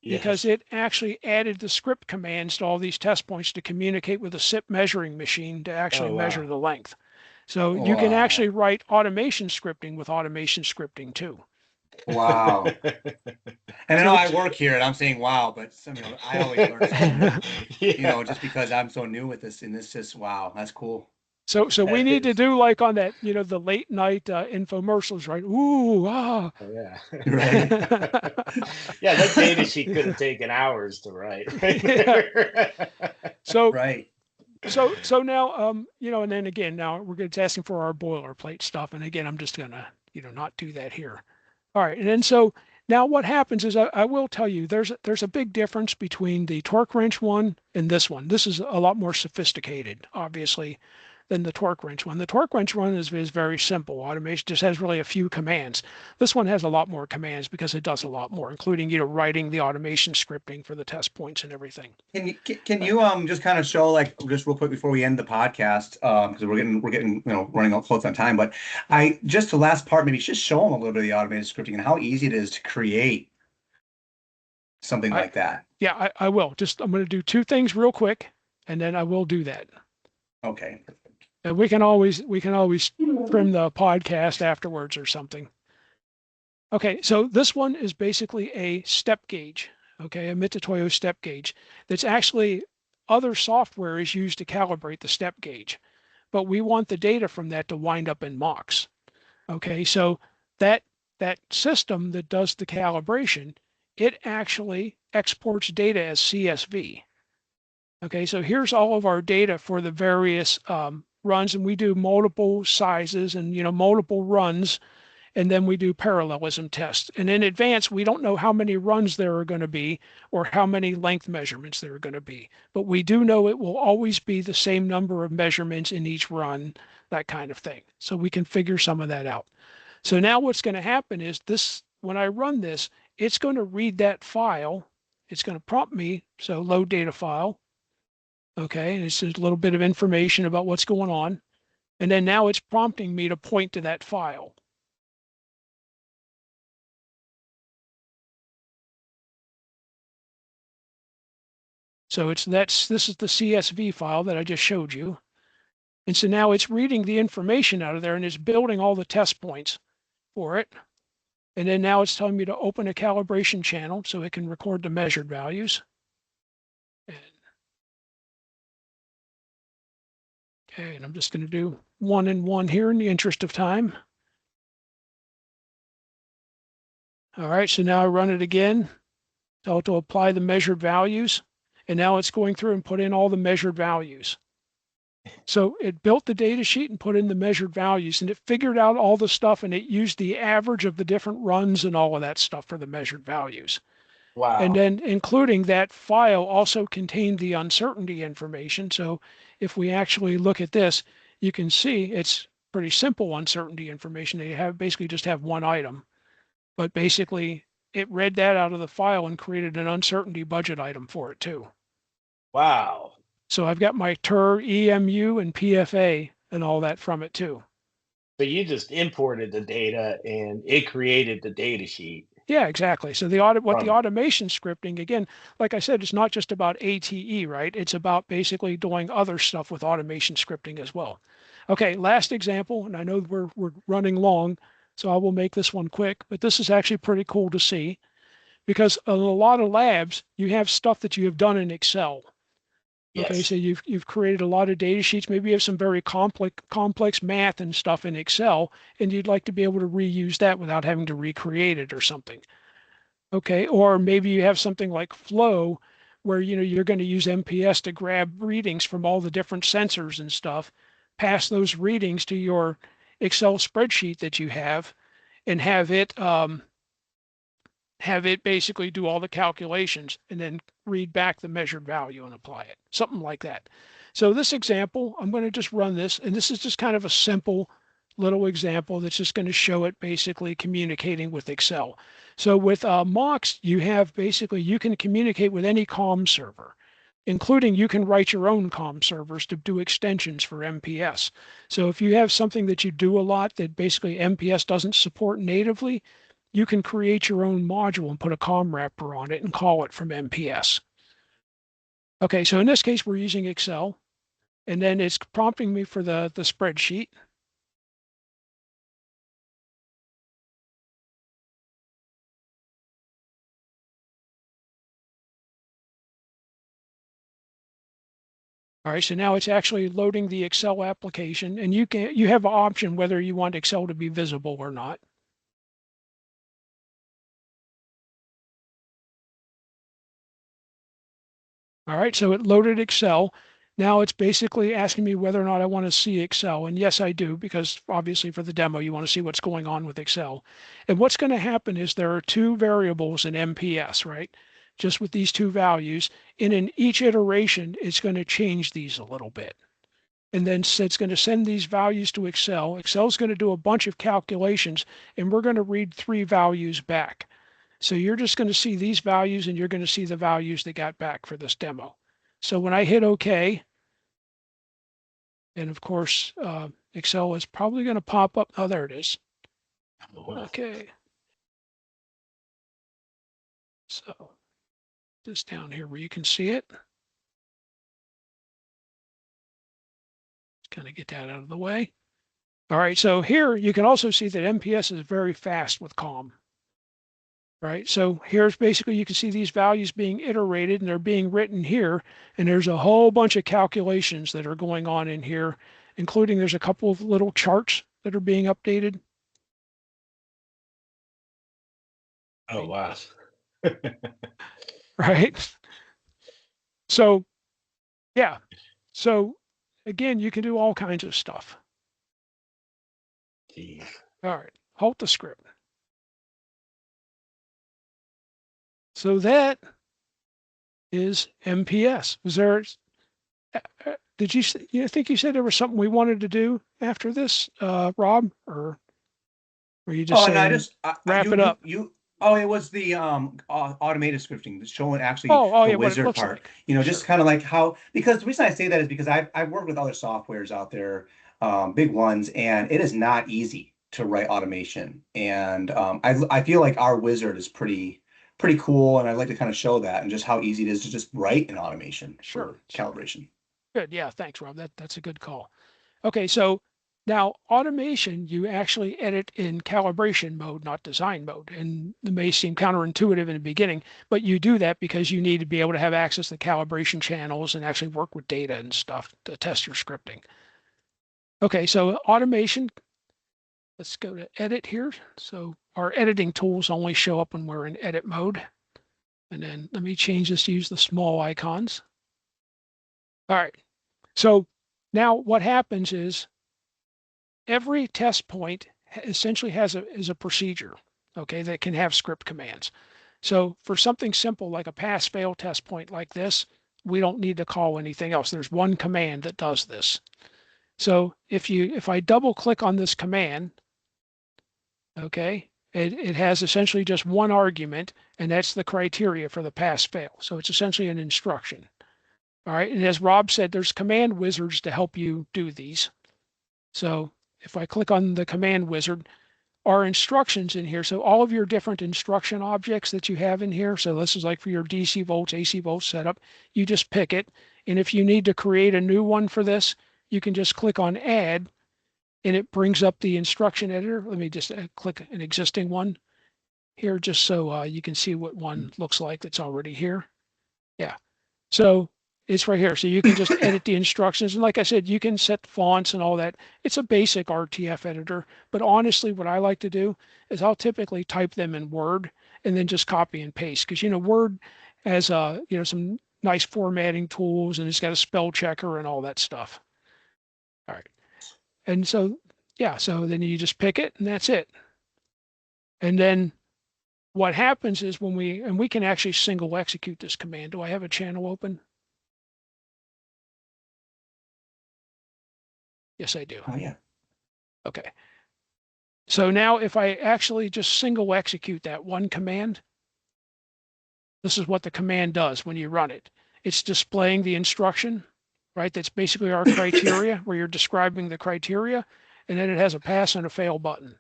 because Yes. it actually added the script commands to all these test points to communicate with a SIP measuring machine to actually Oh, measure wow. the length. So you can Wow. actually write automation scripting with automation scripting too. Wow. And I know So I work here and I'm saying wow, but I always learn something new, Yeah. just because I'm so new with this, and this just wow, that's cool. so we That need to is. do like on that, the late night infomercials, right? Ooh, ah. Oh, yeah. Right. Yeah, that data sheet could have taken hours to write. Right Yeah. there. So Right. so now and then again, now it's asking for our boilerplate stuff, and again I'm just gonna not do that here. All right, and then so now what happens is I will tell you there's a big difference between the torque wrench one and this one. This is a lot more sophisticated, obviously, than the torque wrench one. The torque wrench one is very simple. Automation just has really a few commands. This one has a lot more commands because it does a lot more, including writing the automation scripting for the test points and everything. Can you just kind of show, like, just real quick before we end the podcast, because we're getting running out close on time, but I just the last part, maybe just show them a little bit of the automated scripting and how easy it is to create something I like that. Yeah, I will. I'm going to do 2 things real quick, and then I will do that. Okay. And we can always trim the podcast afterwards or something. Okay, so this one is basically a step gauge. Okay, a Mitutoyo step gauge. That's actually other software is used to calibrate the step gauge, but we want the data from that to wind up in MOX. Okay, so that that system that does the calibration, it actually exports data as CSV. Okay, so here's all of our data for the various runs, and we do multiple sizes and multiple runs, and then we do parallelism tests. And in advance, we don't know how many runs there are going to be or how many length measurements there are going to be, but we do know it will always be the same number of measurements in each run, that kind of thing. So we can figure some of that out. So now what's going to happen is this, when I run this, it's going to read that file. It's going to prompt me, so load data file. Okay, and it's just a little bit of information about what's going on. And then now it's prompting me to point to that file. So this is the CSV file that I just showed you. And so now it's reading the information out of there and it's building all the test points for it. And then now it's telling me to open a calibration channel so it can record the measured values. Okay, and I'm just going to do 1 and 1 here in the interest of time. All right, so now I run it again. Tell it to apply the measured values. And now it's going through and put in all the measured values. So it built the data sheet and put in the measured values, and it figured out all the stuff, and it used the average of the different runs and all of that stuff for the measured values. And Wow. then including that file also contained the uncertainty information. So if we actually look at this, you can see it's pretty simple uncertainty information. They have basically just have one item, but basically it read that out of the file and created an uncertainty budget item for it too. Wow. So I've got my TER, EMU, and PFA and all that from it too. So you just imported the data and it created the data sheet Yeah, exactly. So the from it. automation scripting, again, like I said, it's not just about ATE, right? It's about basically doing other stuff with automation scripting as well. Okay, last example, and I know we're running long, so I will make this one quick, but this is actually pretty cool to see because in a lot of labs, you have stuff that you have done in Excel. Okay, so Yes. you've created a lot of data sheets. Maybe you have some very complex math and stuff in Excel, and you'd like to be able to reuse that without having to recreate it or something. Okay, or maybe you have something like flow where you're going to use MPS to grab readings from all the different sensors and stuff, pass those readings to your Excel spreadsheet that you have, and have it basically do all the calculations and then read back the measured value and apply it, something like that. So this example, I'm going to just run this, and this is just kind of a simple little example that's just going to show it basically communicating with Excel. So with MOX, you have basically, you can communicate with any COM server, including you can write your own COM servers to do extensions for MPS. So if you have something that you do a lot that basically MPS doesn't support natively, you can create your own module and put a COM wrapper on it and call it from MPS. Okay, so in this case, we're using Excel, and then it's prompting me for the spreadsheet. All right, so now it's actually loading the Excel application, and you have an option whether you want Excel to be visible or not. All right, so it loaded Excel. Now it's basically asking me whether or not I want to see Excel. And yes, I do, because obviously for the demo, you want to see what's going on with Excel. And what's going to happen is there are two variables in MPS, right? Just with these two values. And in each iteration, it's going to change these a little bit. And then it's going to send these values to Excel. Excel's going to do a bunch of calculations, and we're going to read three values back. So you're just going to see these values and you're going to see the values that got back for this demo. So when I hit OK, and of course, Excel is probably going to pop up. Oh, there it is. Okay. So just down here where you can see it. Let's kind of get that out of the way. All right, so here you can also see that MPS is very fast with COM. Right, so here's basically you can see these values being iterated and they're being written here, and there's a whole bunch of calculations that are going on in here, including there's a couple of little charts that are being updated. Oh, wow. Right, so yeah, so again, you can do all kinds of stuff. Jeez. All right, halt the script. So that is MPS. Was there, did you think you said there was something we wanted to do after this, Rob, or were you just Oh, no, I saying just wrap it up? oh, it was the automated scripting, showing actually Oh, the yeah, what it wizard looks part. like. Just Sure. kind of like how, because the reason I say that is because I've worked with other softwares out there, big ones, and it is not easy to write automation. And I feel like our wizard is pretty cool, and I'd like to kind of show that and just how easy it is to just write an automation Sure. for calibration. Good. Yeah, thanks, Rob. That's a good call. Okay, so now automation, you actually edit in calibration mode, not design mode. And it may seem counterintuitive in the beginning, but you do that because you need to be able to have access to calibration channels and actually work with data and stuff to test your scripting. Okay, so automation, let's go to edit here. So our editing tools only show up when we're in edit mode. And then let me change this to use the small icons. All right. So now what happens is every test point essentially is a procedure, okay, that can have script commands. So for something simple like a pass-fail test point like this, we don't need to call anything else. There's one command that does this. So if I double click on this command, okay, it has essentially just one argument, and that's the criteria for the pass fail. So it's essentially an instruction. All right. And as Rob said, there's command wizards to help you do these. So if I click on the command wizard, are instructions in here. So all of your different instruction objects that you have in here. So this is like for your DC volts, AC volts setup. You just pick it. And if you need to create a new one for this, you can just click on add and it brings up the instruction editor. Let me just click an existing one here just so you can see what one looks like that's already here. Yeah. So it's right here. So you can just edit the instructions. And like I said, you can set fonts and all that. It's a basic RTF editor. But honestly, what I like to do is I'll typically type them in Word and then just copy and paste. Because, Word has, some nice formatting tools and it's got a spell checker and all that stuff. All right. And so, yeah, so then you just pick it and that's it. And then what happens is when we can actually single execute this command. Do I have a channel open? Yes, I do. Oh, yeah. Okay. So now if I actually just single execute that one command, this is what the command does when you run it. It's displaying the instruction, right? That's basically our criteria where you're describing the criteria, and then it has a pass and a fail button.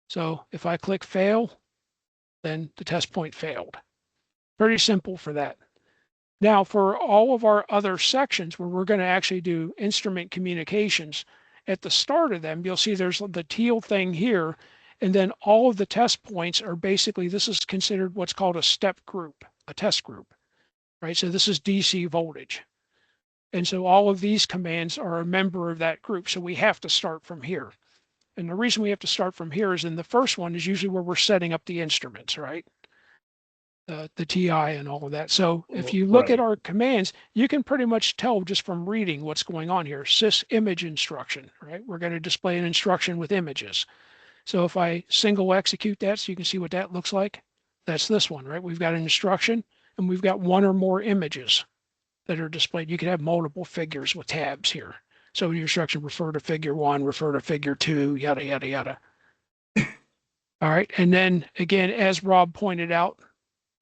So if I click fail, then the test point failed. Pretty simple for that. Now, for all of our other sections where we're going to actually do instrument communications, at the start of them, you'll see there's the teal thing here, and then all of the test points are basically, this is considered what's called a step group, a test group, right? So this is DC voltage. And so all of these commands are a member of that group. So we have to start from here. And the reason we have to start from here is in the first one is usually where we're setting up the instruments, right? The TI and all of that. So if you look at our commands, you can pretty much tell just from reading what's going on here. Sys image instruction, right? We're going to display an instruction with images. So if I single execute that so you can see what that looks like, that's this one, right? We've got an instruction and we've got one or more images that are displayed. You can have multiple figures with tabs here. So your instruction, refer to figure 1, refer to figure 2, yada, yada, yada. All right. And then again, as Rob pointed out,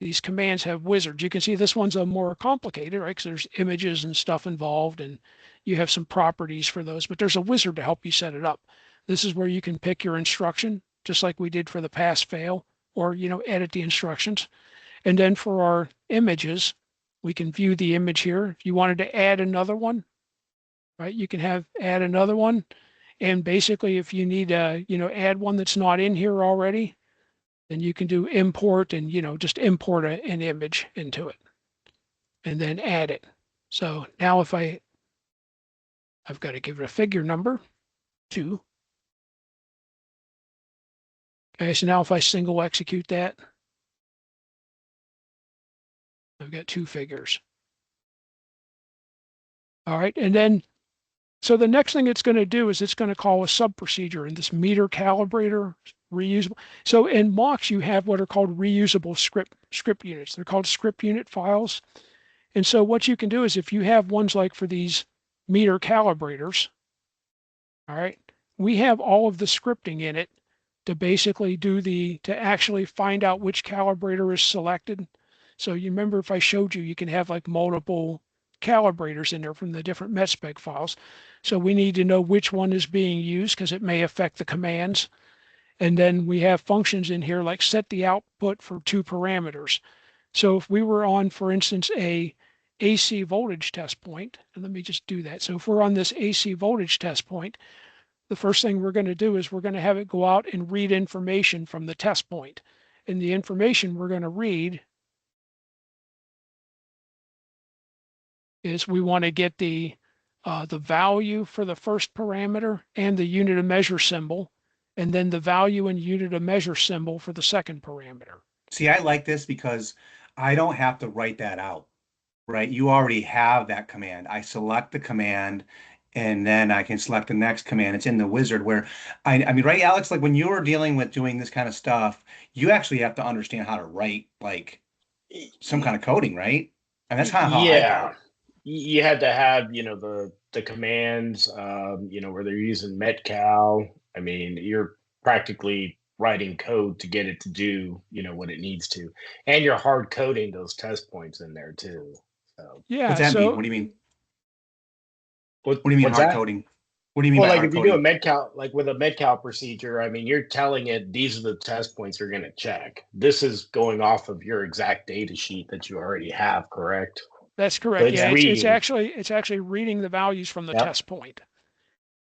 these commands have wizards. You can see this one's a more complicated, right? Because there's images and stuff involved and you have some properties for those, but there's a wizard to help you set it up. This is where you can pick your instruction, just like we did for the pass fail, or, edit the instructions. And then for our images, we can view the image here. If you wanted to add another one, right, you can add another one. And basically, if you need to, add one that's not in here already, then you can do import and, just import an image into it and then add it. So now if I've got to give it a figure number 2. Okay, so now if I single execute that, I've got 2 figures. All right, and then, so the next thing it's going to do is it's going to call a sub procedure in this meter calibrator reusable. So in MOX, you have what are called reusable script units. They're called script unit files. And so what you can do is if you have ones like for these meter calibrators, all right, we have all of the scripting in it to basically to actually find out which calibrator is selected. So you remember if I showed you, you can have like multiple calibrators in there from the different metspec files. So we need to know which one is being used because it may affect the commands. And then we have functions in here like set the output for 2 parameters. So if we were on, for instance, a AC voltage test point, and let me just do that. So if we're on this AC voltage test point, the first thing we're going to do is we're going to have it go out and read information from the test point. And the information we're going to read is we want to get the value for the first parameter and the unit of measure symbol, and then the value and unit of measure symbol for the second parameter. See, I like this because I don't have to write that out, right? You already have that command. I select the command and then I can select the next command. It's in the wizard where I mean, right, Alex, like when you're dealing with doing this kind of stuff, you actually have to understand how to write like some kind of coding, right? And that's kind of how I Yeah. do it. you had to have, the commands, where they're using metcal. I mean, you're practically writing code to get it to do, what it needs to, and you're hard coding those test points in there too. So What's Yeah. that mean? So What do you mean? what What do you mean what's hard that? coding? What do you mean Well, by like hard if you do a coding? medcal, like with a medcal procedure, I mean, you're telling it these are the test points you're going to check. This is going off of your exact data sheet that you already have, correct? that's So correct. it's Yeah, reading. it's actually reading the values from the Yep. test point.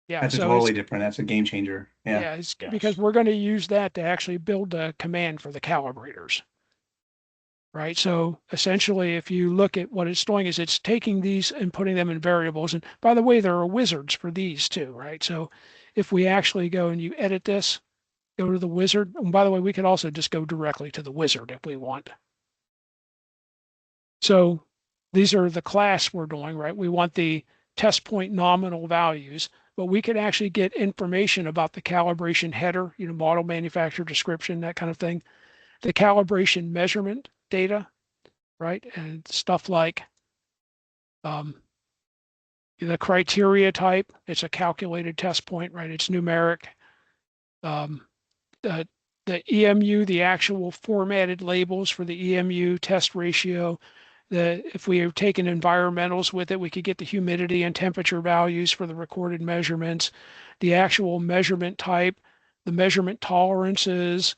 Yeah. That's a So it's totally different. That's a game changer. Yeah. yeah, it's because Yes. we're going to use that to actually build a command for the calibrators. Right. So essentially, if you look at what it's doing is it's taking these and putting them in variables. And by the way, there are wizards for these too, right? So if we actually go and you edit this, go to the wizard. And by the way, we could also just go directly to the wizard if we want. So these are the class we're doing, right? We want the test point nominal values, but we could actually get information about the calibration header, model manufacturer description, that kind of thing, the calibration measurement data, right? And stuff like um, the criteria type, it's a calculated test point, right? It's numeric. Um, the, the EMU, the actual formatted labels for the EMU test ratio. If we have taken environmentals with it, we could get the humidity and temperature values for the recorded measurements, the actual measurement type, the measurement tolerances,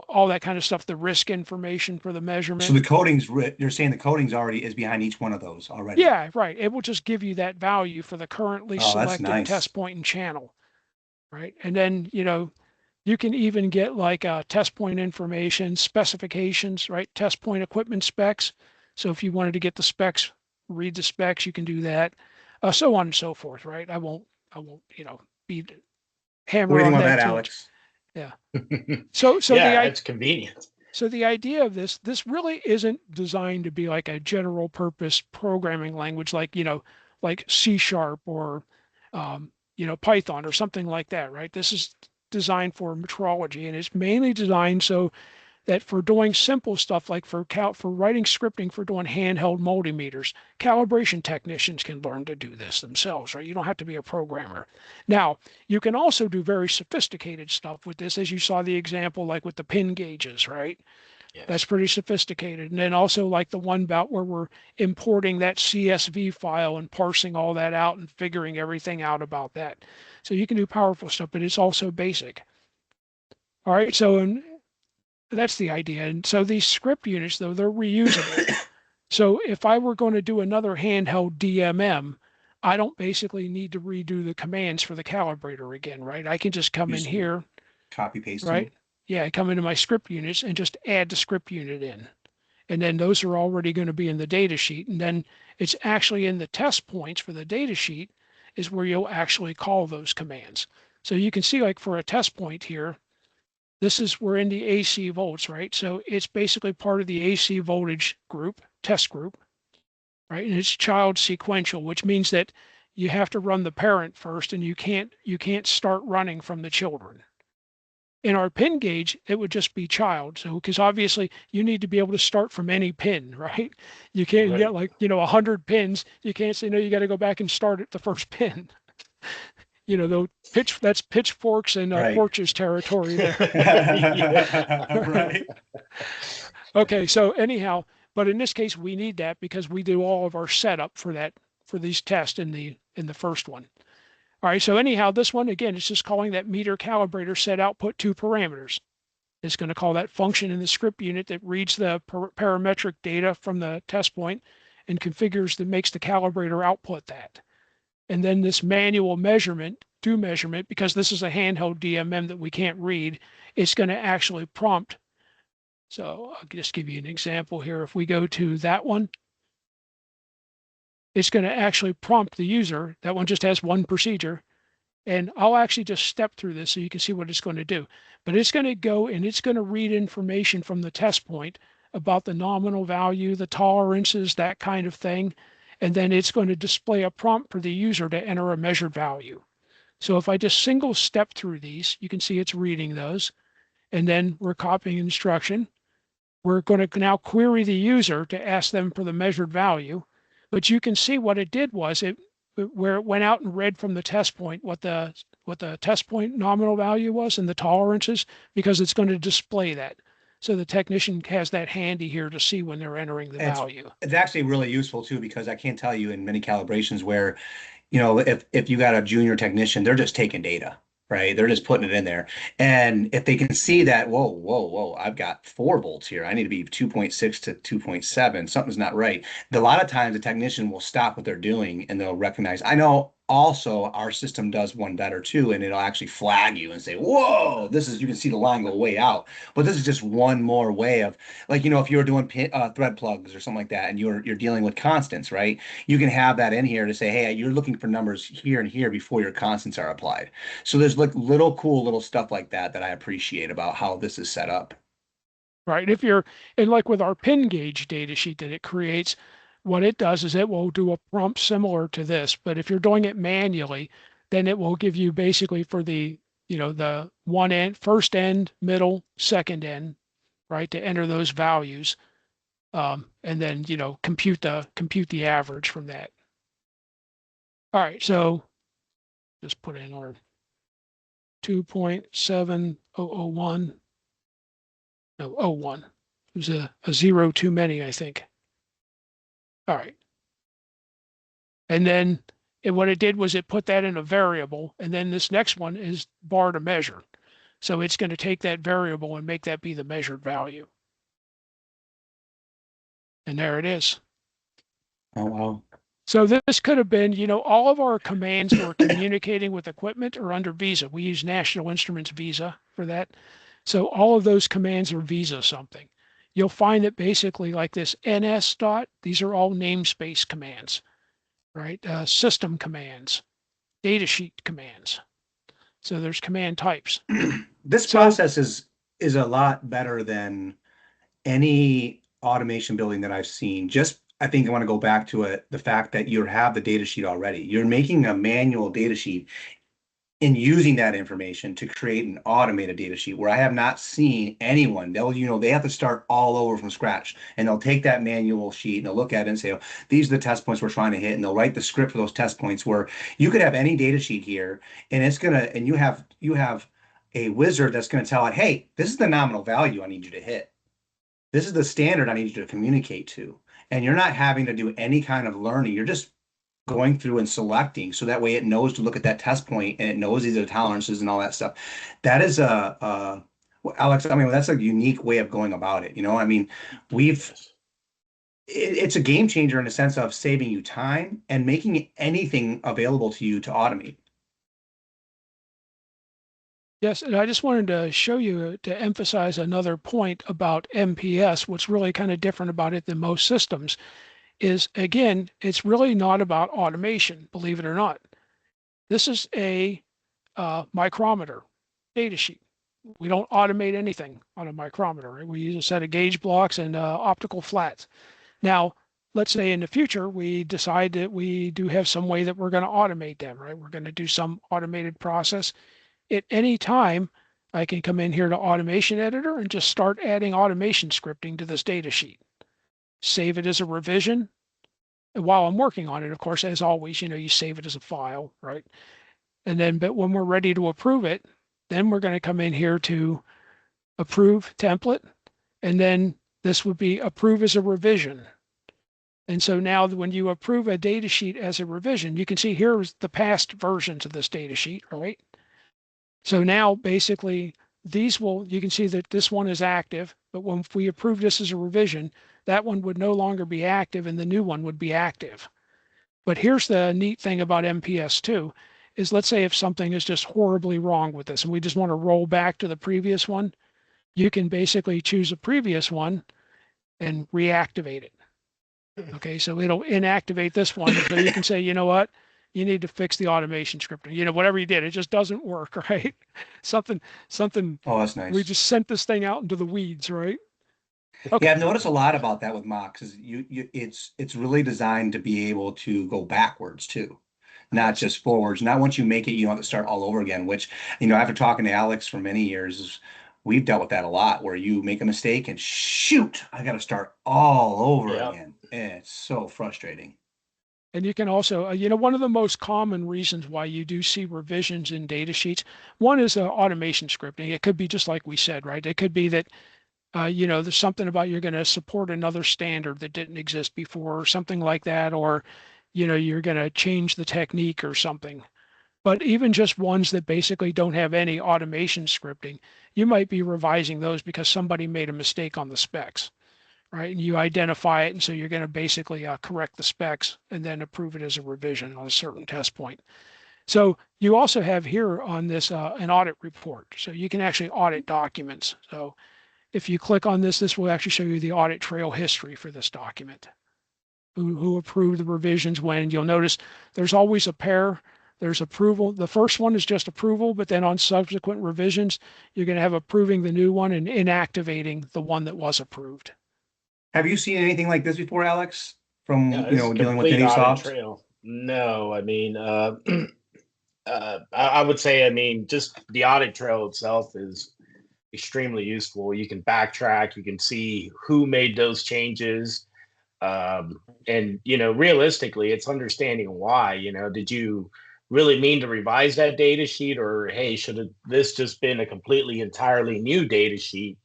all that kind of stuff, the risk information for the So the measurement. coding's you're saying the coding's already is behind each one of those already. Yeah, right. It will just give you that value for the currently Oh, that's selected nice. test point and channel, right? And then, you can even get like test point information, specifications, right? Test point equipment specs. So if you wanted to get the specs, read the specs, you can do that. So on and so forth, right? I won't, be What do hammer you think on about that that, too much. Alex? Yeah. So Yeah, it's convenient. the idea of this really isn't designed to be like a general purpose programming language like C sharp or Python or something like that, right? This is designed for metrology and it's mainly designed so that for doing simple stuff like for writing scripting for doing handheld multimeters, calibration technicians can learn to do this themselves, right? You don't have to be a programmer. Now, you can also do very sophisticated stuff with this, as you saw the example like with the pin gauges, right? That's Yes. pretty sophisticated. And then also like the one about where we're importing that CSV file and parsing all that out and figuring everything out about that. So you can do powerful stuff, but it's also basic. All right, so that's the idea. And so these script units, though, they're reusable. So if I were going to do another handheld DMM, I don't basically need to redo the commands for the calibrator again, right? I can just come You in just here, copy paste right? them. Yeah, I come into my script units and just add the script unit in. And then those are already going to be in the data sheet. And then it's actually in the test points for the data sheet is where you'll actually call those commands. So you can see like for a test point here, we're in the AC volts, right? So it's basically part of the AC voltage group, test group, right? And it's child sequential, which means that you have to run the parent first and you can't start running from the children. In our pin gauge, it would just be child. So, because obviously you need to be able to start from any pin, right? You can't get Right. like, 100 pins. You can't say, no, you got to go back and start at the first pin. Though that's pitchforks and Right. torches territory there. Yeah. Right. Okay, so anyhow, but in this case, we need that because we do all of our setup for these tests in the first one. All right, so anyhow, this one, again, it's just calling that meter calibrator set output two parameters. It's going to call that function in the script unit that reads the parametric data from the test point and makes the calibrator output that. And then this manual measurement, do measurement, because this is a handheld DMM that we can't read, it's going to actually prompt. So I'll just give you an example here. If we go to that one, it's going to actually prompt the user. That one just has one procedure. And I'll actually just step through this so you can see what it's going to do. But it's going to go and it's going to read information from the test point about the nominal value, the tolerances, that kind of thing. And then it's going to display a prompt for the user to enter a measured value. So if I just single step through these, you can see it's reading those. And then we're copying instruction. We're going to now query the user to ask them for the measured value. But you can see what it did was where it went out and read from the test point what the test point nominal value was and the tolerances, because it's going to display that. So the technician has that handy here to see when they're entering the And value. it's actually really useful too, because I can't tell you in many calibrations where, you know, if you got a junior technician, they're just taking data, right? They're just putting it in there. And if they can see that, whoa, whoa, whoa, I've got 4 volts here. I need to be 2.6 to 2.7. Something's not right. A lot of times the technician will stop what they're doing and they'll recognize, I know also our system does one better too, and it'll actually flag you and say, whoa, this is, you can see the line go way out. But this is just one more way of, like, you know, if you were doing thread plugs or something like that, and you're dealing with constants, right? You can have that in here to say, hey, you're looking for numbers here and here before your constants are applied. So there's like little cool little stuff like that that I appreciate about how this is set up. Right. If you're, and like with our pin gauge data sheet that it creates, what it does is it will do a prompt similar to this. But if you're doing it manually, then it will give you basically for the, the one end, first end, middle, second end, right, to enter those values. And then, compute the average from that. All right. So just put in our 2.7001. No, 01. It was a zero too many, I think. All right. And then what it did was it put that in a variable. And then this next one is bar to measure. So it's going to take that variable and make that be the measured value. And there it is. Oh, wow. So this could have been, all of our commands were communicating with equipment or under Visa. We use National Instruments Visa for that. So all of those commands are Visa something. You'll find that basically like this NS dot, these are all namespace commands, right? System commands, datasheet commands. So there's command types. This So process is a lot better than any automation building that I've seen. Just I think I want to go back to it, the fact that you have the data sheet already. You're making a manual data sheet and using that information to create an automated data sheet where I have not seen anyone. They have to start all over from scratch, and they'll take that manual sheet and they'll look at it and say, oh, these are the test points we're trying to hit, and they'll write the script for those test points. Where you could have any data sheet here, and you have a wizard that's going to tell it, hey, this is the nominal value I need you to hit. This is the standard I need you to communicate to. And you're not having to do any kind of learning. You're just going through and selecting, so that way it knows to look at that test point and it knows these are the tolerances and all that stuff. That is well, Alex, I mean, that's a unique way of going about it. I mean, we've it's a game changer in the sense of saving you time and making anything available to you to automate. yes, and I just wanted to show you to emphasize another point about MPS. What's really kind of different about it than most systems is, again, it's really not about automation, believe it or not. This is a micrometer data sheet. We don't automate anything on a micrometer, right? We use a set of gauge blocks and optical flats. Now, let's say in the future, we decide that we do have some way that we're going to automate them, right? We're going to do some automated process. At any time, I can come in here to Automation Editor and just start adding automation scripting to this data sheet. Save it as a revision. And while I'm working on it, of course, as always, you save it as a file, right? And then, but when we're ready to approve it, then we're going to come in here to approve template. And then this would be approve as a revision. And so now when you approve a data sheet as a revision, you can see here's the past versions of this data sheet, right? So now basically you can see that this one is active, but when we approve this as a revision, that one would no longer be active and the new one would be active. But here's the neat thing about MPS2 is, let's say if something is just horribly wrong with this and we just want to roll back to the previous one, you can basically choose a previous one and reactivate it. Okay, so it'll inactivate this one. So you can say, you know what? You need to fix the automation scripting. Whatever you did, it just doesn't work, right? something, Oh, that's we nice. just sent this thing out into the weeds, right? Yeah, Okay. I've noticed a lot about that with MOX. Is it's really designed to be able to go backwards too, not just forwards. Not once you make it, you don't have to start all over again. Which, after talking to Alex for many years, we've dealt with that a lot. Where you make a mistake and shoot, I got to start all over Yeah. again, and it's so frustrating. And you can also, one of the most common reasons why you do see revisions in data sheets, one is automation scripting. It could be just like we said, right? It could be that, there's something about you're going to support another standard that didn't exist before or something like that, or, you're going to change the technique or something. But even just ones that basically don't have any automation scripting, you might be revising those because somebody made a mistake on the specs, right? And you identify it, and so you're going to basically correct the specs and then approve it as a revision on a certain test point. So you also have here on this an audit report. So you can actually audit documents. So if you click on this, this will actually show you the audit trail history for this document. Who approved the revisions when. You'll notice there's always a pair. There's approval. The first one is just approval, but then on subsequent revisions, you're going to have approving the new one and inactivating the one that was approved. Have you seen anything like this before, Alex? From Yeah, this is dealing with complete any audit soft? trail. No, I mean, I would say, I mean, just the audit trail itself is extremely useful. You can backtrack, you can see who made those changes. And, realistically, it's understanding why, did you really mean to revise that data sheet, or, hey, should this just been a completely entirely new data sheet,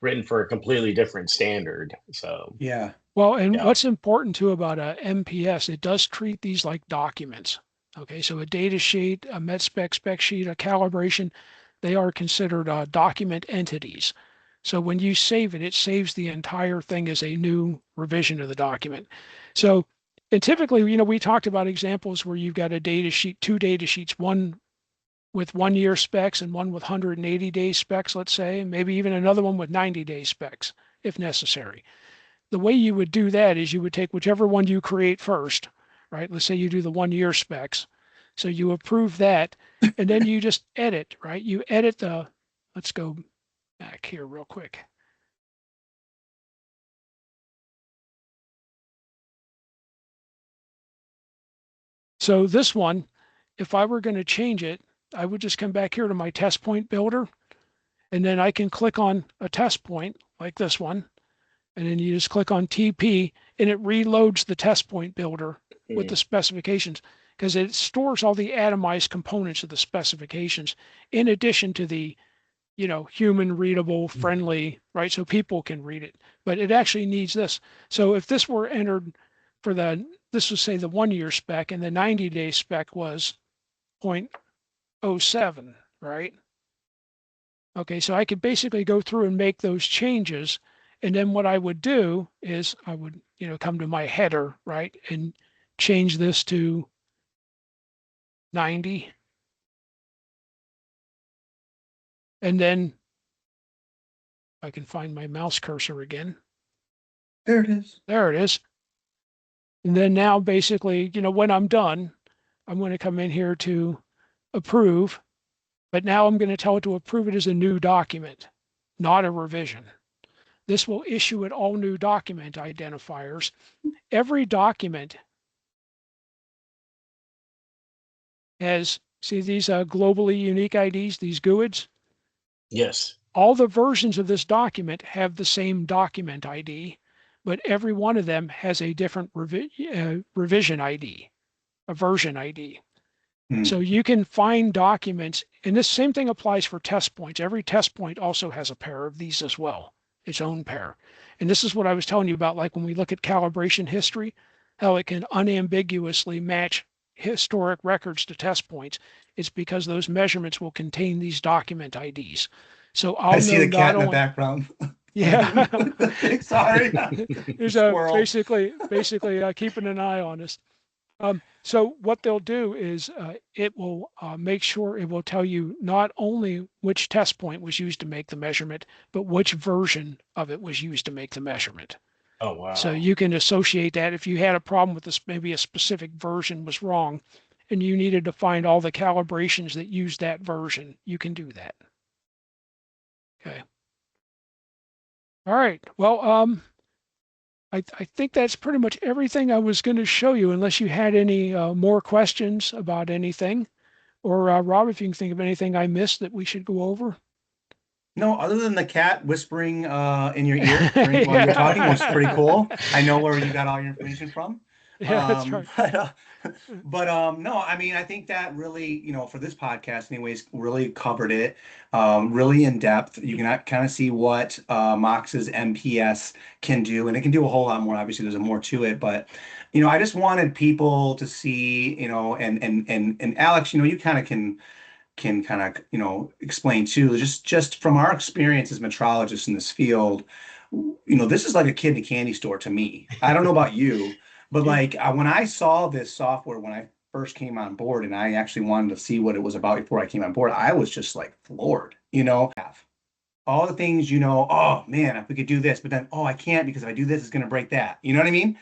written for a completely different standard? So, Yeah. Well, and yeah. what's important too about a MPS, it does treat these like documents. Okay, so a data sheet, a met spec sheet, a calibration, they are considered document entities. So when you save it, it saves the entire thing as a new revision of the document. So, and typically, we talked about examples where you've got a data sheet, two data sheets, one with 1 year specs and one with 180-day specs, let's say, and maybe even another one with 90-day specs if necessary. The way you would do that is you would take whichever one you create first, right? Let's say you do the 1 year specs. So you approve that, and then you just edit, right? You edit let's go back here real quick. So this one, if I were going to change it, I would just come back here to my test point builder, and then I can click on a test point like this one, and then you just click on TP, and it reloads the test point builder with the specifications, because it stores all the atomized components of the specifications in addition to the human readable, friendly, right? So people can read it, but it actually needs this. So if this were entered for this would say the 1 year spec, and the 90-day spec was 0.07, right? Okay, so I could basically go through and make those changes. And then what I would do is I would, come to my header, right, and change this to 90. And then I can find my mouse cursor again. There it is. There it is. And then now basically, when I'm done, I'm going to come in here to approve, but now I'm going to tell it to approve it as a new document, not a revision. This will issue it all new document identifiers. Every document has, see these globally unique IDs, these GUIDs? Yes. All the versions of this document have the same document ID, but every one of them has a different revision ID, a version ID. So you can find documents, and this same thing applies for test points. Every test point also has a pair of these as well, its own pair. And this is what I was telling you about, like when we look at calibration history, how it can unambiguously match historic records to test points. It's because those measurements will contain these document IDs. So I'll I see know the cat not in the only, background. yeah, Sorry. there's Squirrel. basically keeping an eye on us. So what they'll do is it will make sure it will tell you not only which test point was used to make the measurement, but which version of it was used to make the measurement. Oh, wow. So you can associate that if you had a problem with this, maybe a specific version was wrong, and you needed to find all the calibrations that use that version, you can do that. Okay. All right. Well, I think that's pretty much everything I was going to show you, unless you had any more questions about anything. Or Rob, if you can think of anything I missed that we should go over. No, other than the cat whispering in your ear while you were talking was pretty cool. I know where you got all your information from. Yeah, that's right. No, I mean, I think that really, for this podcast, anyways, really covered it, really in depth. You can kind of see what Mox's MPS can do, and it can do a whole lot more. Obviously, there's more to it, but I just wanted people to see, and Alex, you kind of can kind of explain too, just from our experience as metrologists in this field, this is like a kid in a candy store to me. I don't know about you, but Yeah. like when I saw this software when I first came on board and I actually wanted to see what it was about before I came on board, I was just like floored, all the things, oh man, if we could do this, but then, oh, I can't because if I do this, it's going to break that. You know what I mean?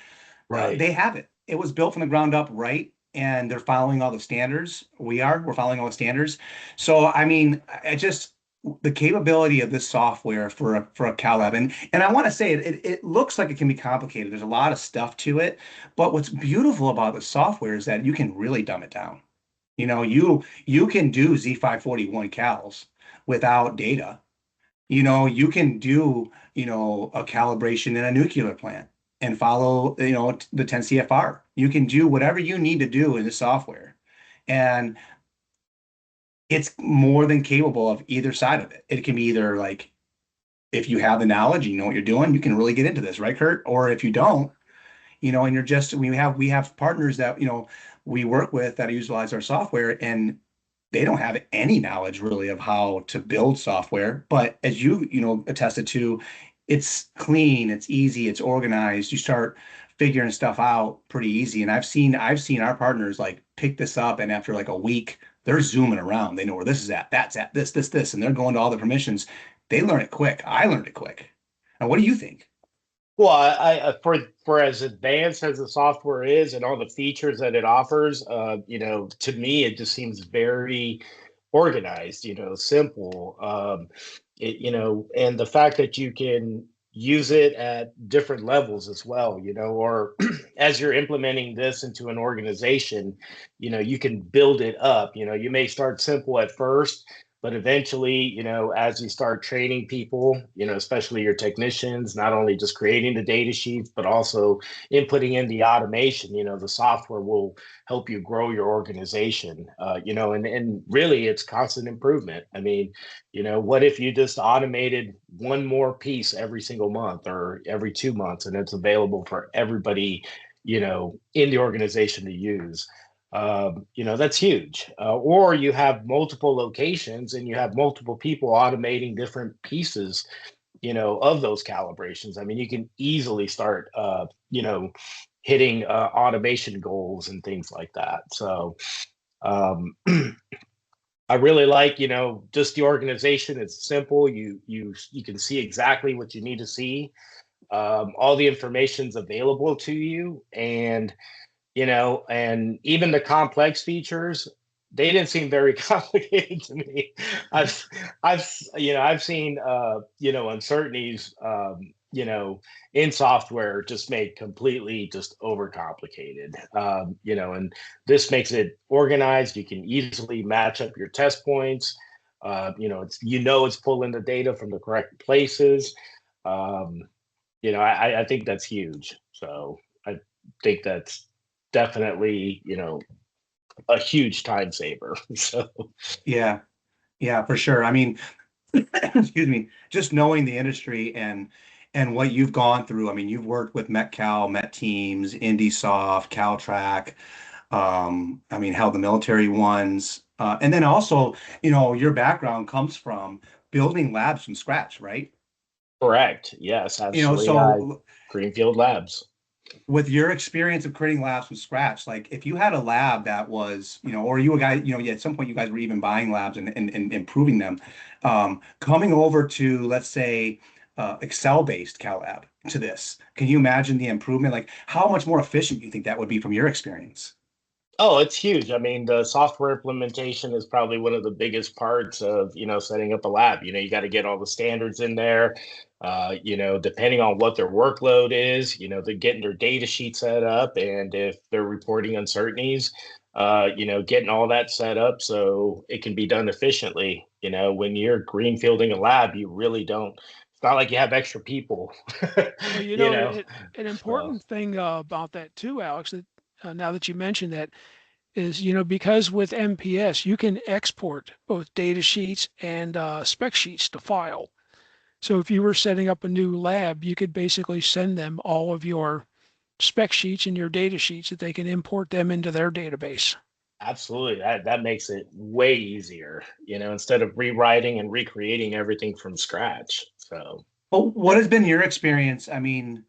Right. They have it. It was built from the ground up, right? And they're following all the standards. We're following all the standards. So, I mean, I just the capability of this software for a Cal Lab, and I want to say it looks like it can be complicated. There's a lot of stuff to it, but what's beautiful about the software is that you can really dumb it down. You can do Z541 cals without data. You can do, a calibration in a nuclear plant and follow, the 10 CFR. You can do whatever you need to do in the software. And it's more than capable of either side of it. It can be either like, if you have the knowledge, you know what you're doing, you can really get into this, right, Kurt? Or if you don't, and you're just we have partners that we work with that utilize our software, and they don't have any knowledge really of how to build software. But as attested to, it's clean, it's easy, it's organized. You start figuring stuff out pretty easy. And I've seen our partners like pick this up, and after like a week, they're zooming around. They know where this is at, that's at, this, and they're going to all the permissions. They learn it quick. I learned it quick. Now, what do you think? Well, for as advanced as the software is and all the features that it offers, to me it just seems very organized, simple. And the fact that you can use it at different levels as well, or as you're implementing this into an organization, you can build it up. You may start simple at first, but eventually, as you start training people, especially your technicians, not only just creating the data sheets, but also inputting in the automation, the software will help you grow your organization, and really it's constant improvement. I mean, what if you just automated one more piece every single month or every 2 months, and it's available for everybody, in the organization to use? That's huge. Or you have multiple locations and you have multiple people automating different pieces, of those calibrations. I mean, you can easily start, hitting automation goals and things like that. So, um, I really like, just the organization. It's simple. You can see exactly what you need to see. All the information's available to you, and even the complex features, they didn't seem very complicated to me. I've, I've seen, uncertainties, in software just made completely just overcomplicated. And this makes it organized. You can easily match up your test points. It's pulling the data from the correct places. Um, I think that's huge. So I think that's definitely, a huge time saver. So Yeah, yeah, for sure. I mean, excuse me, just knowing the industry and what you've gone through. I mean, you've worked with MetCal, Met Teams, IndySoft, Caltrac. I mean, held the military ones, and then also, your background comes from building labs from scratch, right? correct. Yes, absolutely. So Greenfield Labs. with your experience of creating labs from scratch, like if you had a lab that was, or you a guy, yeah, at some point you guys were even buying labs and improving them, coming over to, let's say, Excel-based Cal Lab to this, can you imagine the improvement? Like how much more efficient you think that would be from your experience? Oh, it's huge. I mean, the software implementation is probably one of the biggest parts of, setting up a lab. You got to get all the standards in there. Depending on what their workload is, they're getting their data sheet set up. And if they're reporting uncertainties, getting all that set up so it can be done efficiently. When you're greenfielding a lab, you really don't not like you have extra people, Well, you know. an So important thing about that too, Alex, that now that you mentioned that is, because with MPS, you can export both data sheets and spec sheets to file. So if you were setting up a new lab, you could basically send them all of your spec sheets and your data sheets that they can import them into their database. absolutely, that makes it way easier, instead of rewriting and recreating everything from scratch. So Well, what has been your experience? I mean,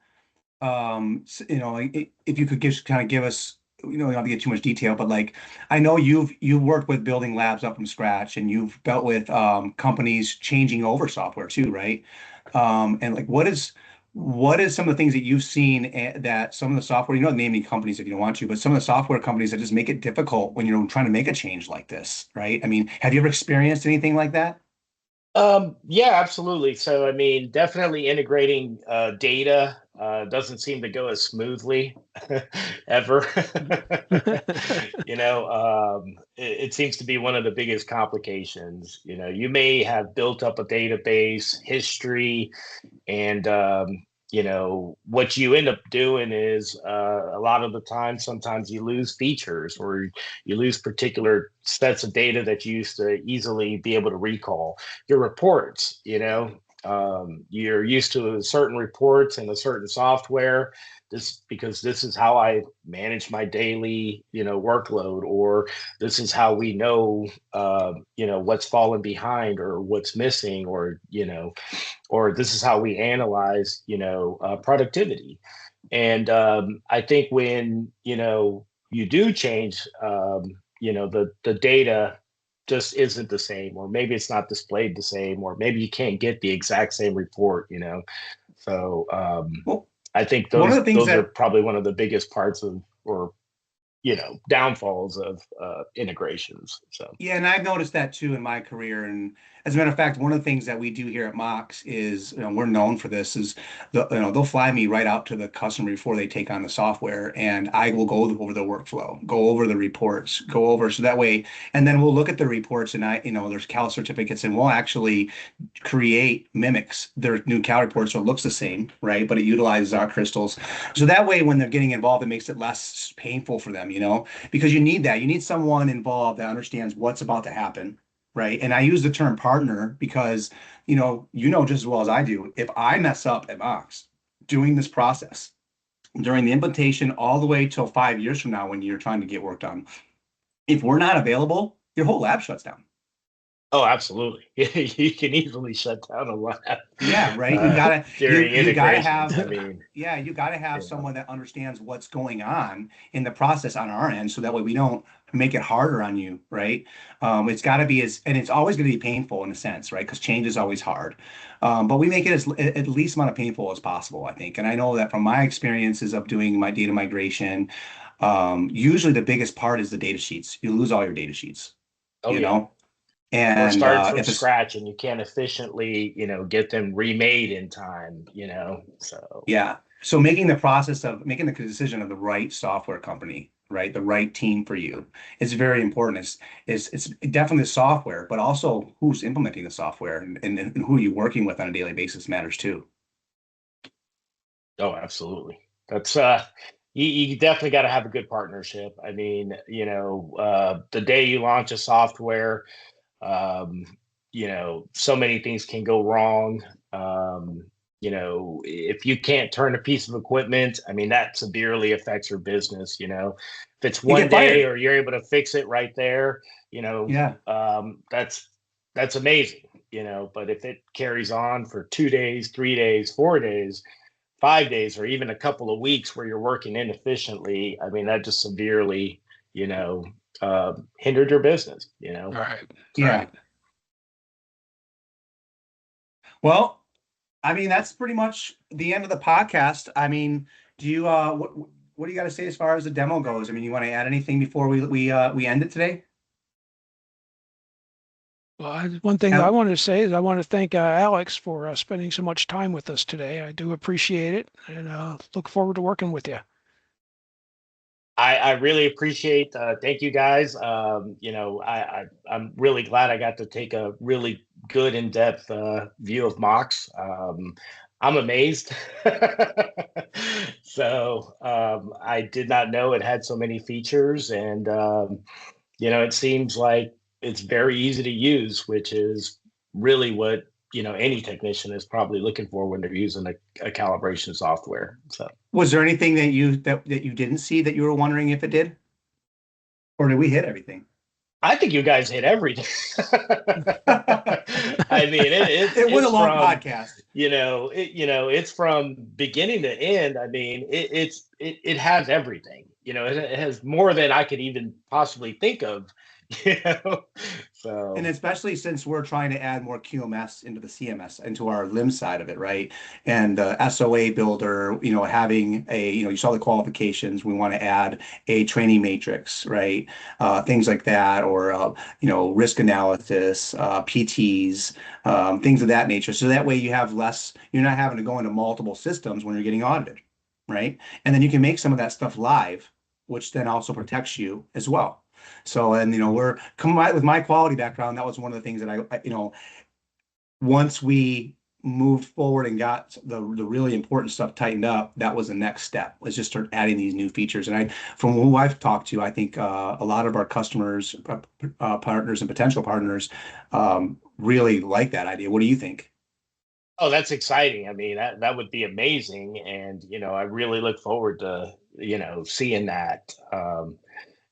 if you could just kind of give us, you don't have to get too much detail, but like, I know you've worked with building labs up from scratch, and you've dealt with companies changing over software too, right? And like, what is some of the things that you've seen that some of the software, you don't name any companies if you don't want to, but some of the software companies that just make it difficult when you're trying to make a change like this, right? I mean, have you ever experienced anything like that? yeah, absolutely. So, I mean, definitely integrating data doesn't seem to go as smoothly ever. It seems to be one of the biggest complications. You may have built up a database history, and what you end up doing is a lot of the time, sometimes you lose features, or you lose particular sets of data that you used to easily be able to recall. Your reports, you're used to certain reports and a certain software, because this is how I manage my daily workload, or this is how we know what's fallen behind or what's missing, or this is how we analyze productivity. And I think when you do change, the data just isn't the same, or maybe it's not displayed the same, or maybe you can't get the exact same report. So Well, I think one of those the things those are that probably one of the biggest parts of, or downfalls of integrations. So Yeah, and I've noticed that too in my career. And as a matter of fact, one of the things that we do here at MOX is, we're known for this, is they'll fly me right out to the customer before they take on the software, and I will go over the workflow, go over the reports, go over so that way, and then we'll look at the reports, and there's Cal certificates, and we'll actually create mimics their new Cal report so it looks the same, right? But it utilizes our crystals. So that way when they're getting involved, it makes it less painful for them, because you need that. You need someone involved that understands what's about to happen, right? And I use the term partner because, just as well as I do, if I mess up at Mox doing this process during the implementation all the way till 5 years from now when you're trying to get work done, if we're not available, your whole lab shuts down. oh, absolutely. You can easily shut down a lab Yeah, right. You gotta you during you gotta integrations. have I mean, yeah, you gotta have you know, someone that understands what's going on in the process on our end, so that way we don't make it harder on you, right? It's got to be and it's always going to be painful in a sense, right? Because change is always hard, but we make it as at least amount of painful as possible, I think. And I know that from my experiences of doing my data migration, usually the biggest part is the data sheets. You lose all your data sheets, oh you yeah, know, or and starting from if it's scratch and you can't efficiently, get them remade in time. So Yeah. So making the process of making the decision of the right software company, right, the right team for you is very important. It's definitely the software, but also who's implementing the software and who you're working with on a daily basis matters too. oh, absolutely. That's you definitely got to have a good partnership. I mean, the day you launch a software, um, so many things can go wrong. If you can't turn a piece of equipment, I mean, that severely affects your business. If it's You one get day fired. or you're able to fix it right there, Yeah. that's amazing. But if it carries on for 2 days, 3 days, 4 days, 5 days, or even a couple of weeks where you're working inefficiently, I mean, that just severely, you know, hindered your business. Right, Yeah. right. Well, I mean, that's pretty much the end of the podcast. I mean, do you what do you got to say as far as the demo goes? I mean, you want to add anything before we end it today? Well, one thing that I Al- wanted to say is I want to thank Alex for spending so much time with us today. I do appreciate it, and look forward to working with you. I really appreciate. Thank you guys. I'm really glad I got to take a really good in-depth view of MOX. I'm amazed. So I did not know it had so many features, and it seems like it's very easy to use, which is really what any technician is probably looking for when they're using a calibration software. So, Was there anything that you didn't see that you were wondering if it did, or did we hit everything? I think you guys hit everything. I mean, It was a it's long from podcast. it's from beginning to end. I mean, it has everything. It has more than I could even possibly think of. You know, And so especially since we're trying to add more QMS into the CMS, into our limb side of it, right? And SOA builder, having you saw the qualifications. We want to add a training matrix, right? Things like that, or risk analysis, PTs, things of that nature. So that way you have less. You're not having to go into multiple systems when you're getting audited, right? And then you can make some of that stuff live, which then also protects you as well. So, and we're coming with my quality background. That was one of the things that once we moved forward and got the really important stuff tightened up, that was the next step. Was just start adding these new features. And from who I've talked to, I think a lot of our customers, partners, and potential partners really like that idea. What do you think? oh, that's exciting. I mean, that would be amazing, and I really look forward to seeing that.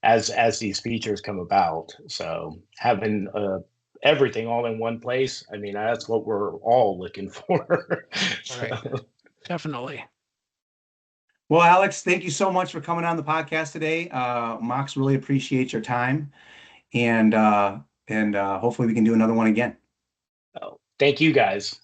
As these features come about. So having everything all in one place, I mean, that's what we're all looking for. Right. So, Definitely. Well, Alex, thank you so much for coming on the podcast today. Mox, really appreciate your time, and hopefully we can do another one again. thank you guys.